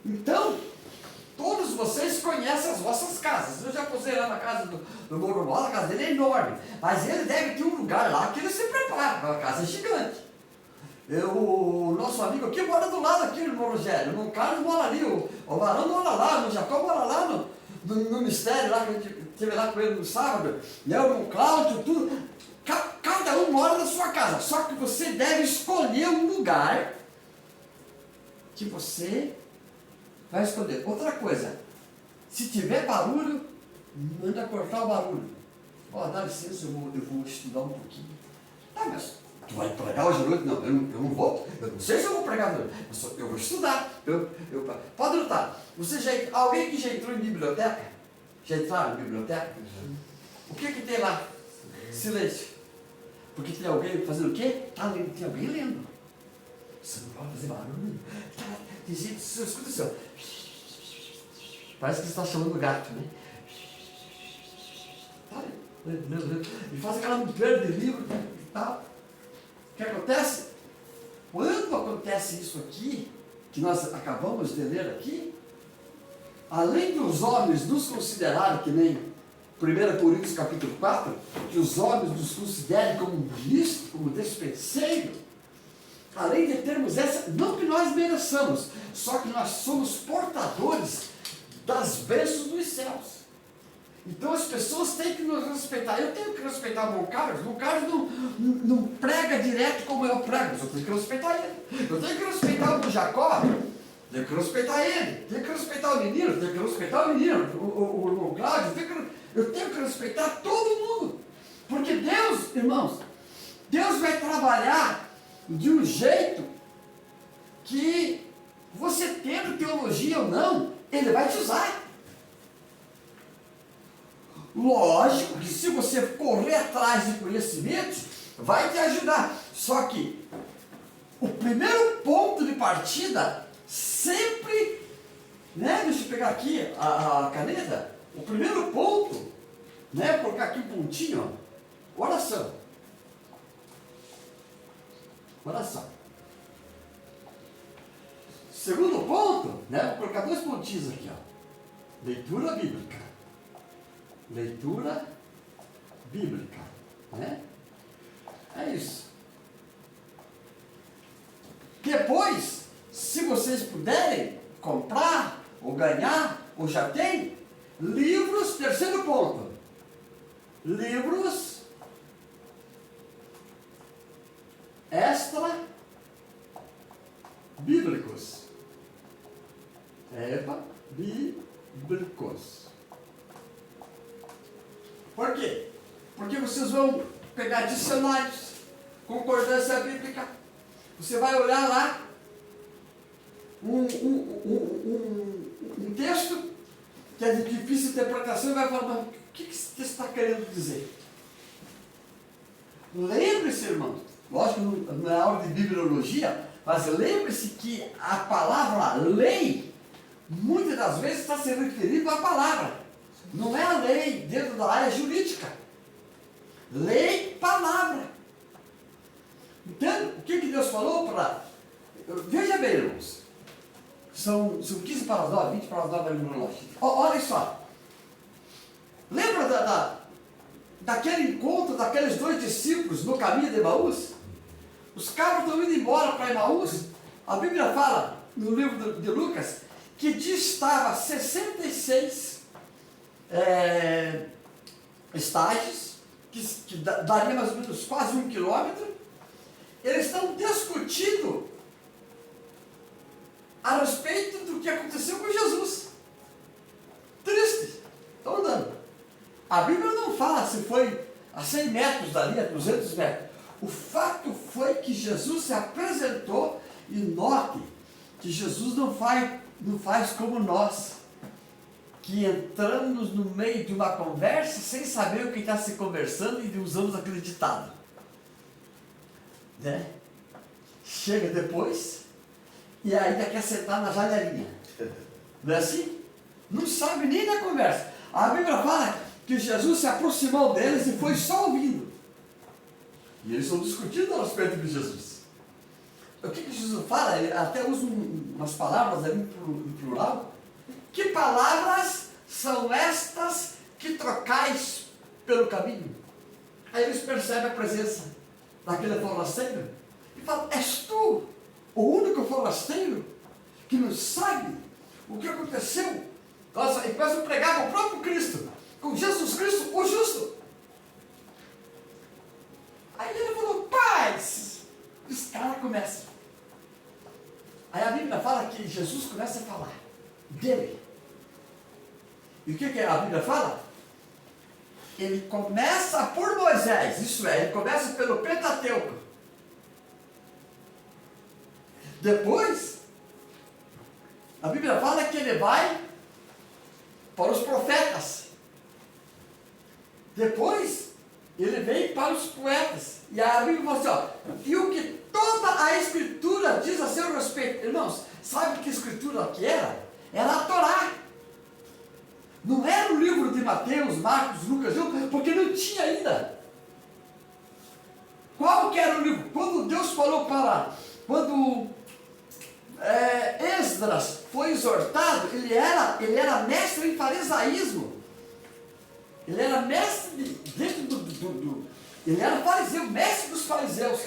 Então, todos vocês conhecem as vossas casas. Eu já posei lá na casa do Morumó, a casa dele é enorme. Mas ele deve ter um lugar lá que ele se prepara, a casa é gigante. O nosso amigo aqui mora do lado aqui, o irmão Rogério. O Carlos mora ali, o Varão mora lá, o Jacó mora lá no mistério, lá que a gente esteve lá com ele no sábado. Né, o irmão Cláudio, tudo. Cada um mora na sua casa. Só que você deve escolher um lugar que você vai escolher. Outra coisa, se tiver barulho, manda cortar o barulho. Ó, dá licença, eu vou estudar um pouquinho. Tá, mas tu vai pregar hoje à noite? Não, eu não vou. Eu não sei se eu vou pregar hoje, mas eu vou estudar. Pode notar, alguém que já entrou em biblioteca? Já entraram em biblioteca? O que tem lá? Silêncio. Porque tem alguém fazendo o quê? Tem alguém lendo. Você não pode fazer barulho. Tem gente, você escuta assim, ó. Parece que você está chamando o gato, né? E faz aquela mudança de livro e tal. O que acontece? Quando acontece isso aqui, que nós acabamos de ler aqui, além dos homens nos considerarem que nem 1 Coríntios capítulo 4, que os homens nos considerem como ministro, como despenseiro, além de termos essa, não que nós mereçamos, só que nós somos portadores das bênçãos dos céus. Então as pessoas têm que nos respeitar. Eu tenho que respeitar o irmão Carlos. O irmão Carlos não prega direto como eu prego, mas eu tenho que respeitar ele. Eu tenho que respeitar o irmão Jacó, tenho que respeitar ele. Tenho que respeitar o menino, tenho que respeitar o menino. O irmão Cláudio, eu tenho que respeitar todo mundo. Porque Deus, irmãos, Deus vai trabalhar de um jeito que você tendo teologia ou não, Ele vai te usar. Lógico que se você correr atrás de conhecimentos, vai te ajudar. Só que o primeiro ponto de partida sempre, né? Deixa eu pegar aqui a caneta. O primeiro ponto, né? Vou colocar aqui um pontinho, ó. Oração. Oração. Segundo ponto, né? Vou colocar 2 pontinhos aqui, ó. Leitura bíblica. Leitura bíblica, né? É isso. Depois, se vocês puderem comprar, ou ganhar, ou já tem, livros, terceiro ponto, livros extra bíblicos. Bíblicos. Por quê? Porque vocês vão pegar dicionários, concordância bíblica, você vai olhar lá um texto que é de difícil interpretação e vai falar, mas o que esse texto está querendo dizer? Lembre-se, irmão, lógico, na aula de bibliologia, Mas lembre-se que a palavra lei, muitas das vezes está se referindo à palavra. Não é a lei dentro da área jurídica. Lei, palavra. Entende? O que Deus falou para... Veja bem, irmãos. São 15 para as 9, 20 para as 9 ali no relógio. Olha só. Lembra daquele encontro daqueles 2 discípulos no caminho de Emaús? Os caras estão indo embora para Emaús. A Bíblia fala, no livro de Lucas, que distava 66 estágios, que daria mais ou menos quase 1 quilômetro. Eles estão discutindo a respeito do que aconteceu com Jesus. Tristes. Estão andando. A Bíblia não fala se foi a 100 metros dali, a 200 metros. O fato foi que Jesus se apresentou, e note que Jesus não faz como nós, que entramos no meio de uma conversa sem saber o que está se conversando e usamos aquele ditado. Né? Chega depois e ainda quer sentar na janelinha. Não é assim? Não sabe nem da conversa. A Bíblia fala que Jesus se aproximou deles e foi só ouvindo. E eles estão discutindo a respeito de Jesus. O que Jesus fala? Ele até usa umas palavras ali em plural. Que palavras são estas que trocais pelo caminho? Aí eles percebem a presença daquele forasteiro e falam: és tu o único forasteiro que não sabe o que aconteceu? Nossa, e começam a pregar com o próprio Cristo, com Jesus Cristo, o justo. Aí ele falou: paz! E os caras começam. Aí a Bíblia fala que Jesus começa a falar dele. E o que a Bíblia fala? Ele começa por Moisés, isso é, ele começa pelo Pentateuco. Depois, a Bíblia fala que ele vai para os profetas. Depois, ele vem para os poetas. E a Bíblia fala assim, ó, e o que toda a Escritura diz a seu respeito. Irmãos, sabe que Escritura que era? Era a Torá. Não era o livro de Mateus, Marcos, Lucas, João, porque não tinha ainda. Qual que era o livro? Quando Deus falou quando Esdras foi exortado, ele era mestre em farisaísmo. Ele era mestre ele era fariseu, mestre dos fariseus.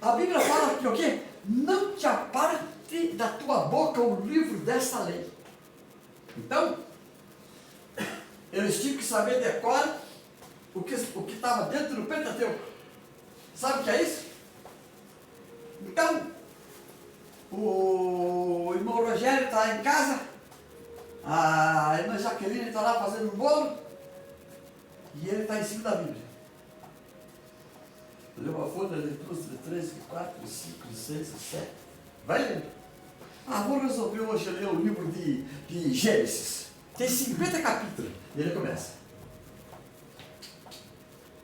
A Bíblia fala que o quê? Não te aparte da tua boca o livro dessa lei. Então, eles tinham que saber decorar o que estava dentro do Pentateuco. Sabe o que é isso? Então, o irmão Rogério está em casa, a irmã Jaqueline está lá fazendo um bolo, e ele está em cima da Bíblia. Leu uma folha, lê 2, lê 3, lê 4, lê 5, lê 6, lê 7. Vai lendo. Vou resolver hoje ler o livro de Gênesis. Tem 50 capítulos. E ele começa.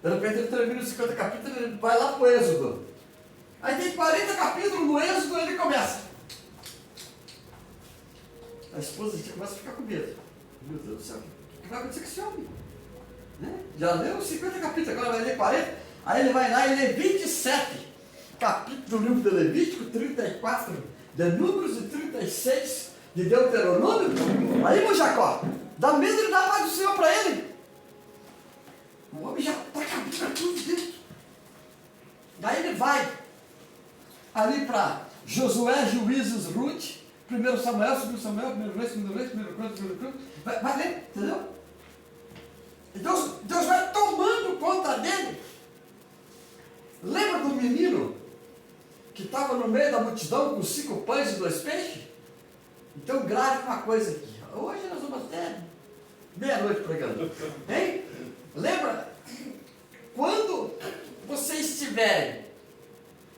De repente ele termina os 50 capítulos e ele vai lá para o Êxodo. Aí tem 40 capítulos no Êxodo e ele começa. A esposa já começa a ficar com medo. Meu Deus do céu, o que vai acontecer com esse homem? Né? Já leu 50 capítulos, agora vai ler 40. Aí ele vai lá e lê 27 capítulos do livro de Levítico, 34 de Números e 36 de Deuteronômio. Aí, meu Jacó, dá medo de dar a paz do Senhor para ele. O homem já está com tudo dentro. Daí ele vai ali para Josué, Juízes, Ruth, 1 Samuel, 2 Samuel, 1 Reis, 2 Reis, 1 Crônicas, 2 Crônicas. Vai ler, entendeu? E Deus vai tomando conta dele. Lembra do menino que estava no meio da multidão com 5 pães e 2 peixes? Então grave uma coisa aqui. Hoje nós vamos até meia-noite pregando. Hein? Lembra? Quando vocês estiverem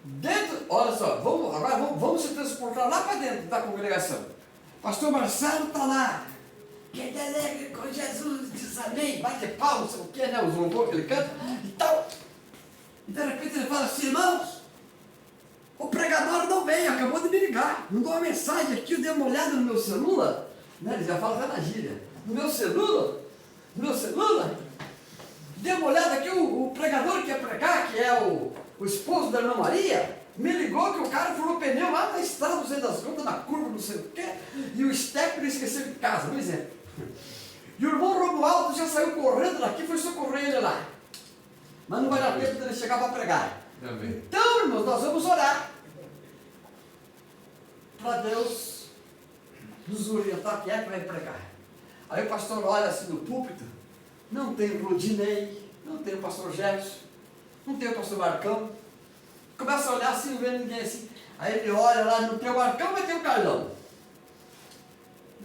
dentro, olha só, vamos se transportar lá para dentro da congregação. Pastor Marcelo está lá. Quem é alegre com Jesus diz amém, bate palma, não sei o que, né? Os louvores que ele canta e tal. E de repente ele fala assim, irmãos, O pregador não veio, acabou de me ligar. Mandou uma mensagem aqui, eu dei uma olhada no meu celular. Né? Ele já fala até na gíria. No meu celular, dei uma olhada aqui, o pregador que ia pregar, que é o esposo da irmã Maria, me ligou que o cara furou o pneu lá na estrada, não sei das contas, na curva, não sei o quê, e o stepper esqueceu de casa, um exemplo. E o irmão Romualdo já saiu correndo daqui, foi socorrer ele lá. Mas não vai dar tempo dele chegar para pregar. Então, irmãos, nós vamos orar para Deus nos orientar quem é que vai pregar. Aí o pastor olha assim no púlpito, não tem o Rodinei, não tem o pastor Gerson, não tem o pastor Marcão. Começa a olhar assim, não vê ninguém assim. Aí ele olha lá, não tem o Marcão, mas tem o Carlão.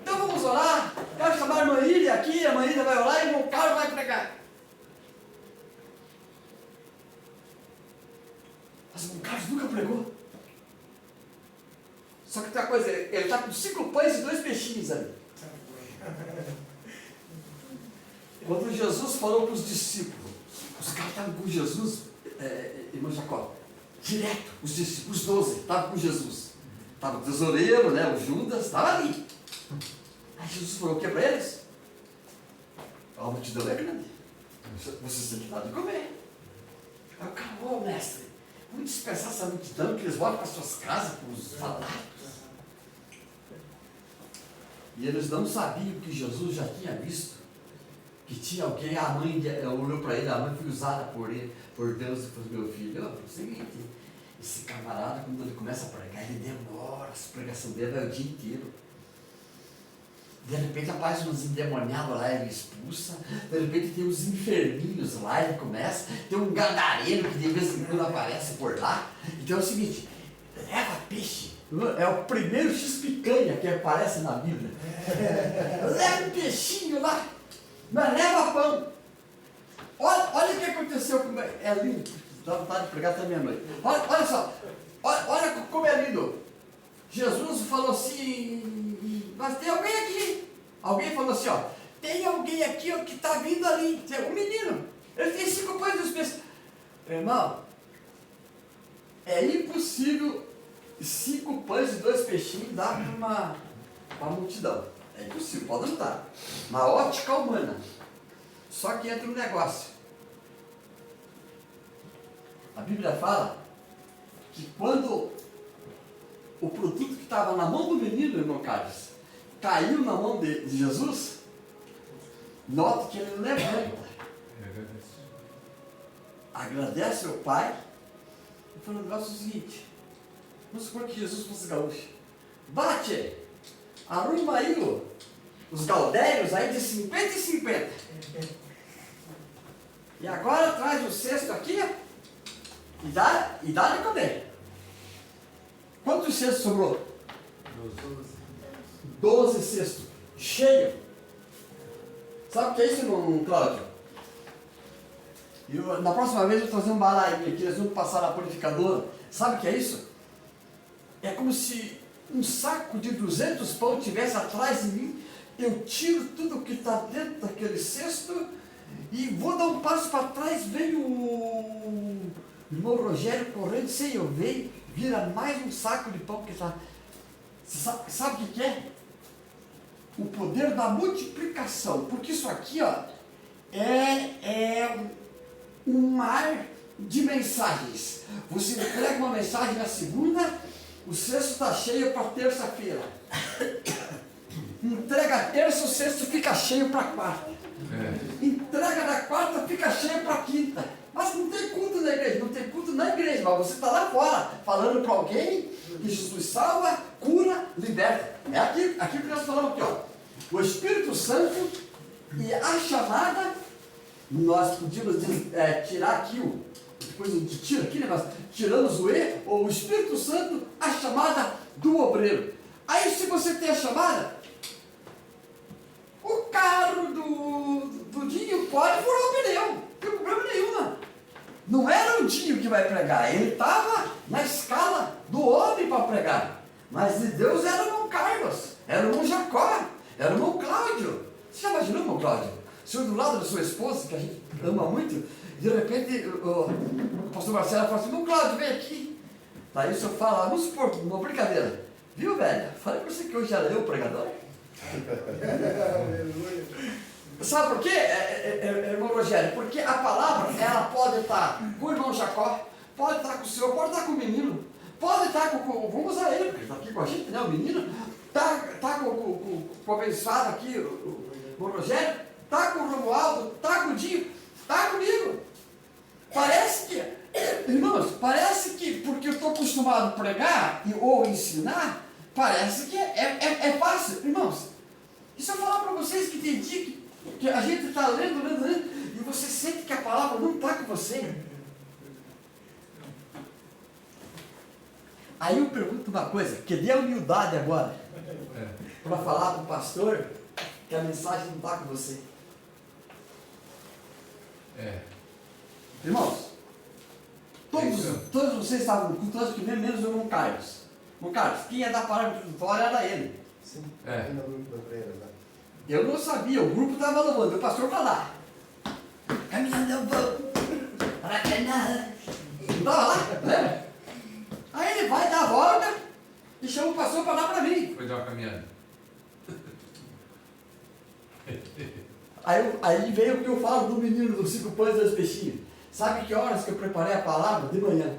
Então vamos orar. Quero chamar a irmã Ilha aqui, a irmã Ilha vai orar e o Carlos vai pregar. Mas o Carlos nunca pregou. Só que tem uma coisa, ele está com 5 pães e 2 peixinhos ali. Quando Jesus falou para os discípulos, os caras estavam com Jesus, irmão Jacó, direto, os discípulos, os 12, estavam com Jesus. Estava o tesoureiro, né, o Judas, estava ali. Aí Jesus falou o que para eles? A multidão é grande. Vocês têm que dar de comer. Aí o cara, ô mestre, vamos dispensar essa multidão, que eles voltem para suas casas, com os falados. E eles não sabiam que Jesus já tinha visto que tinha alguém, a mãe olhou para ele, a mãe foi usada por Deus e falou, meu filho, é o seguinte, esse camarada, quando ele começa a pregar, ele demora, a pregação dele é o dia inteiro. De repente aparece uns endemoniados lá, ele expulsa, de repente tem uns enferminhos lá, ele começa, tem um gadareno que de vez em quando aparece por lá. Então é o seguinte, leva peixe. É o primeiro X-picanha que aparece na Bíblia. Leva um peixinho lá, mas leva pão. Olha o que aconteceu com... É lindo, dá vontade de pregar até meia-noite. Olha só, olha como é lindo. Jesus falou assim, mas tem alguém aqui. Alguém falou assim, ó, tem alguém aqui ó, que está vindo ali. Um menino, ele tem 5 pães e 2 peixes. Irmão, é impossível 5 pães e 2 peixinhos dar para uma multidão. É impossível, pode não dar. Na ótica humana. Só que entra um negócio. A Bíblia fala que quando o produto que estava na mão do menino, irmão Carlos, caiu na mão de Jesus, note que ele levanta, agradece ao Pai e fala o negócio seguinte, vamos supor que Jesus fosse gaúcho, bate, arruma aí os gaudérios aí de 50 e 50, e agora traz o cesto aqui e dá de comer. Quantos cestos sobrou? 12 cestos, cheio. Sabe o que é isso, irmão Cláudio? Na próxima vez eu vou trazer um balaio aqui, eles vão passar na purificadora. Sabe o que é isso? É como se um saco de 200 pão estivesse atrás de mim, eu tiro tudo que está dentro daquele cesto e vou dar um passo para trás, veio o irmão Rogério correndo, sem eu ver, vira mais um saco de pão que está... Sabe o que é? O poder da multiplicação, porque isso aqui ó, é um mar de mensagens. Você entrega uma mensagem na segunda, o cesto está cheio para terça-feira. Entrega a terça, o cesto fica cheio para quarta. Entrega na quarta, fica cheio para quinta. Mas não tem culto na igreja, não tem culto na igreja, mas você está lá fora, falando para alguém que Jesus salva, cura, liberta. É aquilo que nós falamos aqui, ó. O Espírito Santo e a chamada, nós podíamos tirar aqui depois a gente tira aqui, né? Mas tiramos o E, ou o Espírito Santo, a chamada do obreiro. Aí se você tem a chamada, o carro do Dinho pode furar o pneu, não tem problema nenhum. Não era o Dinho que vai pregar, ele estava na escala do homem para pregar. Mas de Deus era o irmão Carlos, era o irmão Jacó, era o irmão Cláudio. Você já imaginou, irmão Cláudio? O senhor do lado da sua esposa, que a gente ama muito, de repente o pastor Marcelo fala assim, irmão Cláudio, vem aqui. Daí o senhor fala, vamos supor, uma brincadeira. Viu, velho? Falei pra você que hoje era eu o pregador. Sabe por quê, irmão Rogério? Porque a palavra, ela pode estar com o irmão Jacó, pode estar com o senhor, pode estar com o menino, pode estar com vamos usar ele, porque está aqui com a gente, né? O menino, está com o abençoado aqui, o irmão Rogério, está com o Romualdo, está com o Dinho, está comigo. Parece que, irmãos, parece que porque eu estou acostumado a pregar ou ensinar, parece que é fácil. Irmãos, e se eu falar para vocês que tem dia que a gente está lendo, e você sente que a palavra não está com você. Aí eu pergunto uma coisa, cadê a humildade agora? Para falar para o pastor que a mensagem não está com você. Irmãos, todos vocês estavam no culto, todos que menos o irmão Carlos. Irmão Carlos, quem ia dar palavra de fora era ele. Sim, no grupo da freira, né? Eu não sabia, o grupo estava louvando, o pastor foi lá. Caminhando eu vou, para que nada. Não estava lá, né? Aí ele vai dar a volta e chama o pastor para lá para mim. Foi dar uma caminhada. Aí veio o que eu falo do menino dos 5 pães e 2 peixinhos. Sabe que horas que eu preparei a palavra? De manhã.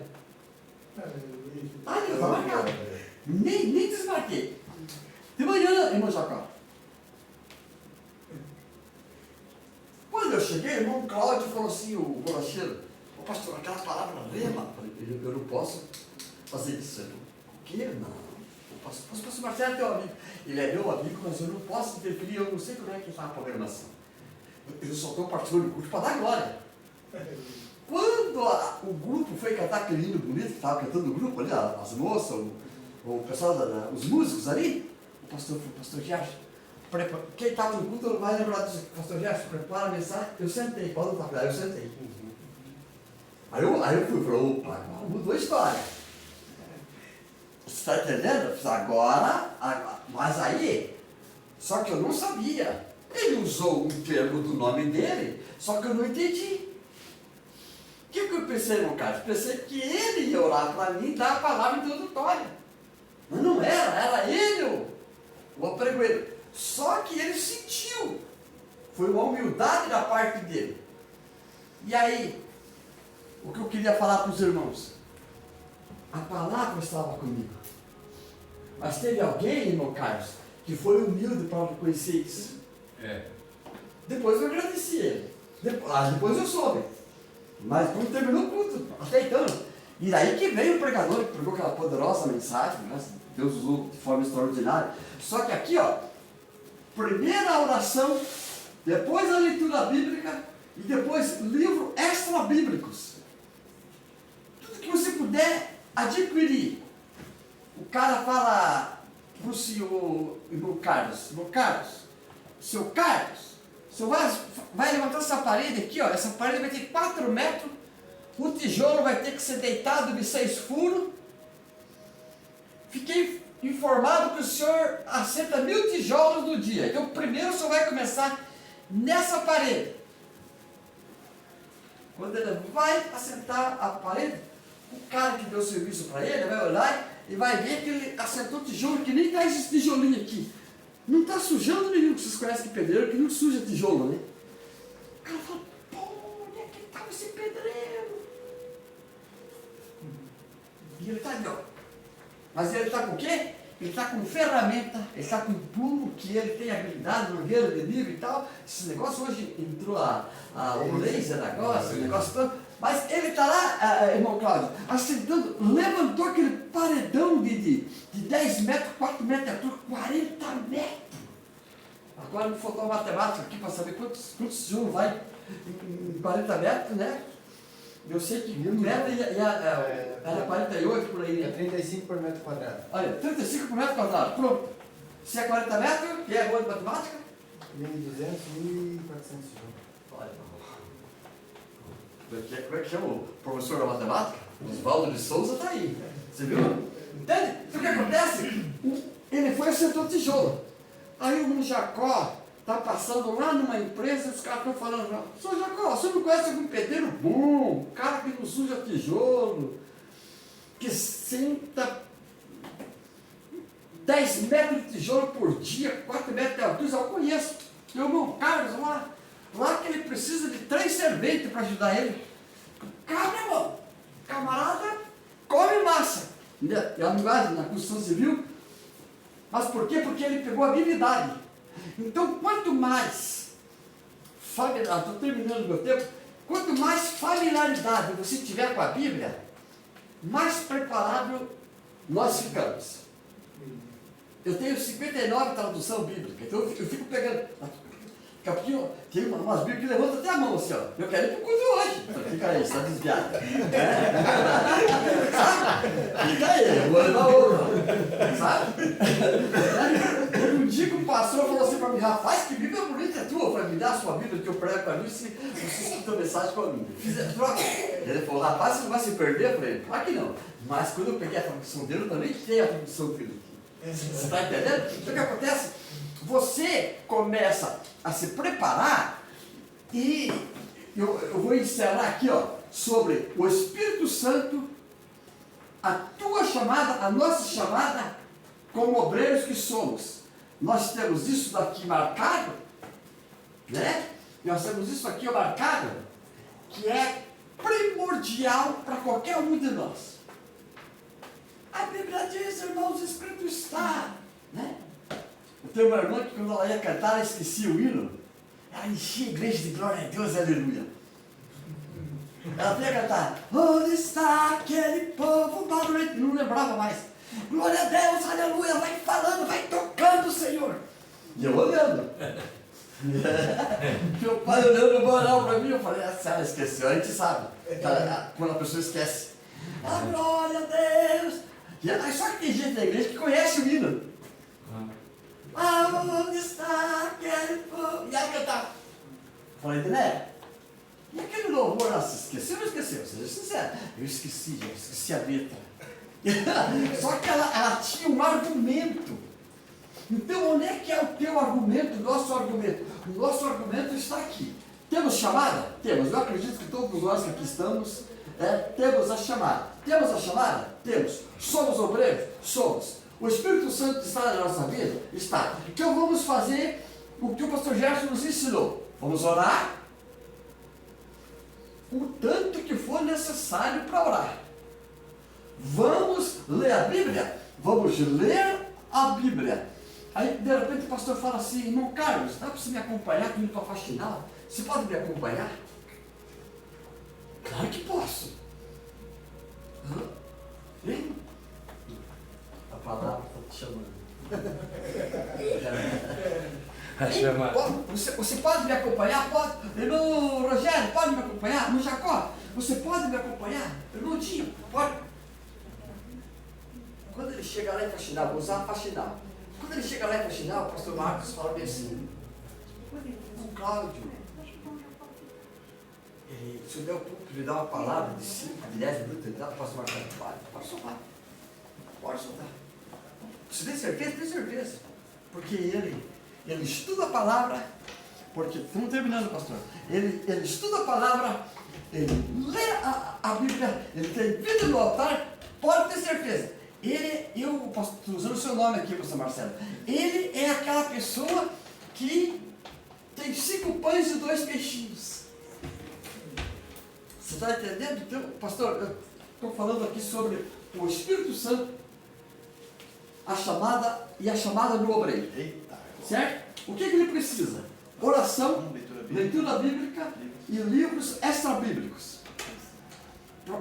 Ah, Deus, vai marcar. Nem desmarquei. De manhã, irmão Jacó. Quando eu cheguei, o irmão Cláudio falou assim, o bolacheiro, ô pastor, aquela palavra rema. Eu não posso fazer isso. O quê? Não. O pastor Marcelo é teu amigo. Ele é meu amigo, mas eu não posso interferir, eu não sei como é que está a programação. Eu só estou participando do culto para dar glória. Quando o grupo foi cantar aquele hino bonito, que estava cantando o grupo ali, as moças, o pessoal, os músicos ali, o pastor Gerson, quem estava no culto não vai lembrar disso. Pastor Gerson, prepara a mensagem. Eu sentei, pode não estar, eu sentei. Aí eu fui, falei, opa, agora mudou a história. Você está entendendo? Agora, mas aí, só que eu não sabia. Ele usou um termo do nome dele, só que eu não entendi. O que eu pensei, meu Carlos? Pensei que ele ia orar para mim e dar a palavra introdutória. Mas não era ele o apregoeiro. Só que ele sentiu. Foi uma humildade da parte dele. E aí, o que eu queria falar para os irmãos? A palavra estava comigo. Mas teve alguém, irmão Carlos, que foi humilde para reconhecer isso. Depois eu agradeci ele. Depois eu soube. Mas quando terminou o culto, aceitando. E daí que veio o pregador que pregou aquela poderosa mensagem, né? Deus usou de forma extraordinária. Só que aqui, ó, primeira a oração, depois a leitura bíblica e depois livros extra-bíblicos. Tudo que você puder adquirir. O cara fala para o senhor, irmão Carlos, seu Carlos, o senhor vai levantar essa parede aqui, ó, essa parede vai ter 4 metros, o tijolo vai ter que ser deitado de 6 furos. Fiquei informado que o senhor assenta 1000 tijolos no dia. Então primeiro o senhor vai começar nessa parede. Quando ele vai assentar a parede, o cara que deu serviço para ele vai olhar e vai ver que ele assentou tijolo que nem está esse tijolinho aqui. Não está sujando nenhum, que vocês conhecem de pedreiro, que não suja tijolo, né? O cara fala, pô, onde é que estava esse pedreiro? E ele está ali, ó. Mas ele está com o quê? Ele está com ferramenta, ele está com tudo que ele tem habilidade, mangueira de nível e tal. Esse negócio hoje entrou o laser agora, esse negócio todo. Mas ele está lá, irmão Cláudio, assentando, levantou aquele paredão de 10 metros, 4 metros de altura, 40 metros. Agora me faltou uma matemática aqui para saber quantos tijolos vai em 40 metros, né? Eu sei que 1 metro era 48 por aí, né? É 35 por metro quadrado. Olha, 35 por metro quadrado, pronto. Se é 40 metros, que é boa de matemática? 1.200, 1.400 tijolos. Olha, como é que chama o professor da matemática? Oswaldo de Souza está aí. Você viu? Entende? Então o que acontece? Ele foi e assentou tijolo. Aí o Jacó está passando lá numa empresa, os caras estão falando, senhor Jacó, você não conhece algum pedreiro bom? Cara que não suja tijolo. que senta 10 metros de tijolo por dia, 4 metros de altura, eu conheço. Meu irmão Carlos lá que ele precisa de 3 serventes para ajudar ele. Cabra, irmão, camarada come massa. É a linguagem na construção civil. Mas por quê? Porque ele pegou habilidade. Então, quanto mais estou terminando o meu tempo, quanto mais familiaridade você tiver com a Bíblia, mais preparado nós ficamos. Eu tenho 59 tradução bíblica, então eu fico pegando. Tem umas Bíblias que levantam até a mão assim, ó. Eu quero ir para o culto hoje. Fica aí, está desviado. Sabe? Fica aí, eu vou levar outra. Sabe? Um dia que o pastor falou assim para mim, rapaz, que Bíblia bonita é tua. Eu falei, me dá a sua Bíblia que eu prego para mim, se você escuta a mensagem para mim. Troca. Ele falou, rapaz, você não vai se perder? Eu falei, claro que não. Mas quando eu peguei a tradução dele, eu também tenho a tradução dele. Você está entendendo? Então o que acontece? Você começa a se preparar e eu vou encerrar aqui, ó, sobre o Espírito Santo, a tua chamada, a nossa chamada como obreiros que somos. Nós temos isso daqui marcado, né? Nós temos isso aqui marcado, que é primordial para qualquer um de nós. A Bíblia diz, irmãos, escrito está, né? Eu tenho uma irmã que quando ela ia cantar, ela esquecia o hino. Ela enchia a igreja de glória a Deus, aleluia. Ela ia cantar, onde está aquele povo barulhento? Não lembrava mais. Glória a Deus, aleluia, vai falando, vai tocando, Senhor. E eu olhando. Meu pai olhando o moral para mim, eu falei, se ela esqueceu, a gente sabe. Quando a pessoa esquece. A glória a Deus. Só que tem gente na igreja que conhece o hino. Onde está aquele povo? E ela cantava. Falei, né? E aquele louvor, ela se esqueceu ou não esqueceu? Seja sincero. Eu esqueci a letra. Só que ela tinha um argumento. Então, onde é que é o teu argumento, o nosso argumento? O nosso argumento está aqui. Temos chamada? Temos. Eu acredito que todos nós que aqui estamos, temos a chamada. Temos a chamada? Temos. Somos obreiros? Somos. O Espírito Santo está na nossa vida? Está. Então vamos fazer o que o pastor Gerson nos ensinou. Vamos orar o tanto que for necessário para orar. Vamos ler a Bíblia? Vamos ler a Bíblia. Aí de repente o pastor fala assim, irmão Carlos, dá para você me acompanhar comigo para a faxinal? Você pode me acompanhar? Claro que posso. Hein? A palavra está te chamando. Você pode me acompanhar? Pode. Irmão Rogério, pode me acompanhar? Irmão Jacó, você pode me acompanhar? Irmão Dinho, pode. Quando ele chega lá em faxinal, vou usar a faxinal. Quando ele chega lá em faxinal, o pastor Marcos fala bem assim, o Cláudio, se eu der o público, ele dá uma palavra de 5, de 10 minutos, ele dá para o pastor Marcos, pode soltar. Pode soltar. Você tem certeza? Tem certeza. Porque ele estuda a palavra, porque, estamos terminando, pastor, ele estuda a palavra, ele lê a Bíblia, ele tem vida no altar, pode ter certeza. Eu estou usando o seu nome aqui, pastor Marcelo, ele é aquela pessoa que tem 5 pães e 2 peixinhos. Você está entendendo? Então, pastor, eu estou falando aqui sobre o Espírito Santo, a chamada do obreiro. Certo? O que ele precisa? Oração, leitura bíblica e livros extra-bíblicos.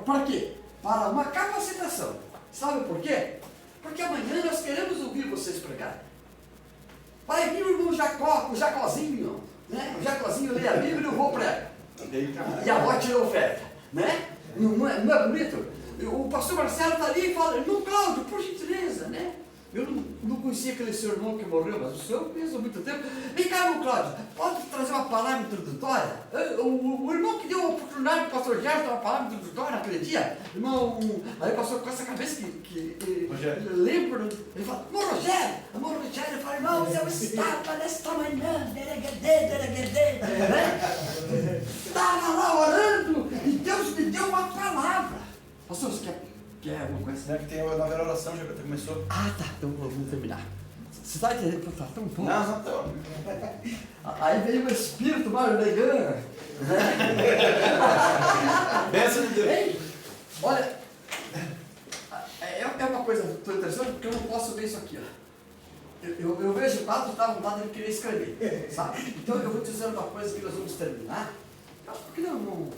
Para quê? Para uma capacitação. Sabe por quê? Porque amanhã nós queremos ouvir vocês pregarem. Vai vir o irmão Jacó, o Jacózinho, né? O Jacózinho lê a Bíblia e eu vou pregar. E a avó tira a oferta, né? Não é bonito? O pastor Marcelo está ali e fala, irmão Cláudio, por gentileza, né? Eu não conhecia aquele seu irmão que morreu, mas o senhor conhece há muito tempo. Vem cá, irmão Cláudio, pode trazer uma palavra introdutória? O irmão que deu a oportunidade para o pastor Gerson uma palavra introdutória naquele dia, irmão, aí o pastor com essa cabeça que lembra, ele fala, irmão Rogério, ele fala, irmão, eu estava nesta manhã, estava lá orando e Deus me deu uma palavra. Pastor, você Quer alguma coisa? Será que tem a nova oração, já começou? Ah, tá. Então vamos terminar. Você está entendendo que tá tão bom? Não tô. Aí veio o espírito Marlegana. Benção de Deus. Ei, olha, é uma coisa tão interessante porque eu não posso ver isso aqui. Ó. Eu vejo o quadro e dá vontade de querer escrever, sabe? Então eu vou te dizer uma coisa que nós vamos terminar. Por que não?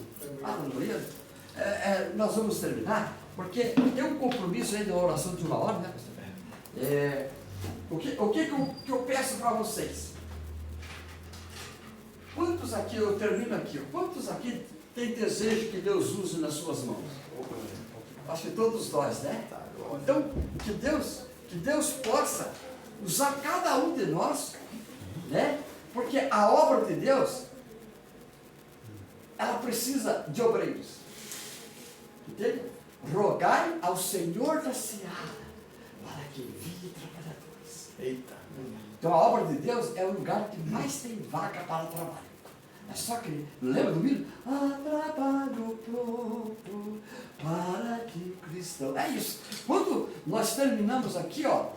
Nós vamos terminar porque tem um compromisso aí de uma oração de 1 hora, né, pastor? O que eu peço para vocês? Quantos aqui, eu termino aqui, quantos aqui tem desejo que Deus use nas suas mãos? Acho que todos nós, né? Então, que Deus possa usar cada um de nós, né? Porque a obra de Deus, ela precisa de obreiros. Entende? Rogai ao Senhor da seara para que envie trabalhadores. Eita. Então a obra de Deus é o lugar que mais tem vaga para trabalho. É só que, lembra do milho? Há trabalho pronto para que cristão. É isso. Quando nós terminamos aqui, ó,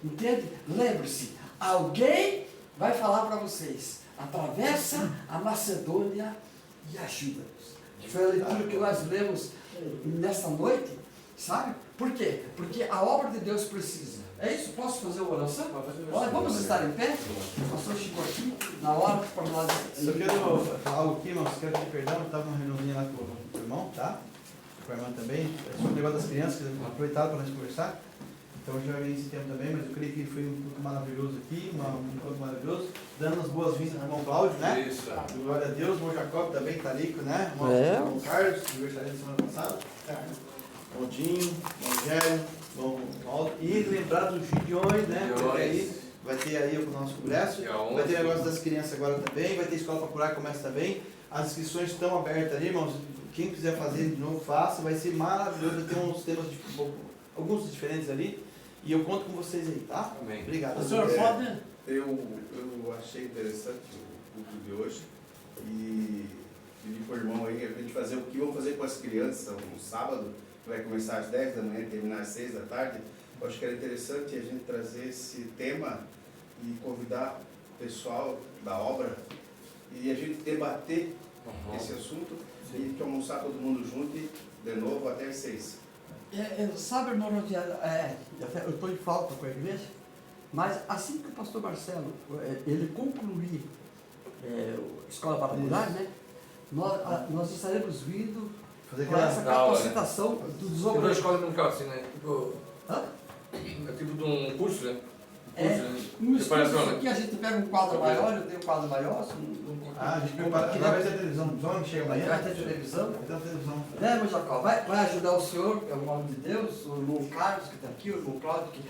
entende? Lembre-se, alguém vai falar para vocês, atravessa a Macedônia e ajuda-nos. Foi a leitura que nós lemos nesta noite, sabe? Por quê? Porque a obra de Deus precisa. É isso? Posso fazer uma oração? Olha, vamos estar em pé? O pastor chegou aqui na hora para nós. Só quero falar algo aqui, irmãos. Quero pedir perdão. Eu estava numa reuniãozinha lá com o irmão, tá? Com a irmã também. Sobre o negócio das crianças, que aproveitaram para nós conversar. Então eu já vim esse tempo também, mas eu creio que foi um pouco maravilhoso aqui, um encontro maravilhoso. Dando as boas-vindas ao irmão Cláudio, né? Isso. Glória a Deus. O irmão Jacob também está ali, né? O irmão Carlos, aniversário da semana passada. Bom Dinho, bom Gélio, bom Paulo. E lembrar dos Gideões, né? Vai ter aí o nosso congresso. Vai ter o negócio das crianças agora também. Vai ter escola para curar que começa também. As inscrições estão abertas ali, irmãos. Quem quiser fazer de novo, faça. Vai ser maravilhoso. Vai ter uns temas, alguns diferentes ali. E eu conto com vocês aí, tá? Amém. Obrigado. O senhor pode? Eu achei interessante o culto de hoje e pedi para o irmão aí a gente fazer o que vamos fazer com as crianças no sábado, que vai começar às 10 da manhã e terminar às 6 da tarde. Eu acho que era interessante a gente trazer esse tema e convidar o pessoal da obra e a gente debater esse assunto e que almoçar todo mundo junto e de novo até às 6. Sabe, irmão, eu estou em falta com a igreja, mas assim que o pastor Marcelo ele concluir a escola particular, né, nós estaremos vindo Fazer para essa aula, né? capacitação dos Tipo uma obreiros. escola dominical, assim, né? Hã? É tipo de um curso, né? No Preparação, estudo né? aqui a gente pega um quadro maior, eu tenho um quadro maior. A gente prepara. Vai ter televisão dos homens, chega amanhã. Vai ter televisão. Vai ter televisão. Né, meu Jacó? Vai ajudar o senhor, é o nome de Deus, o irmão Carlos que está aqui, o irmão Cláudio que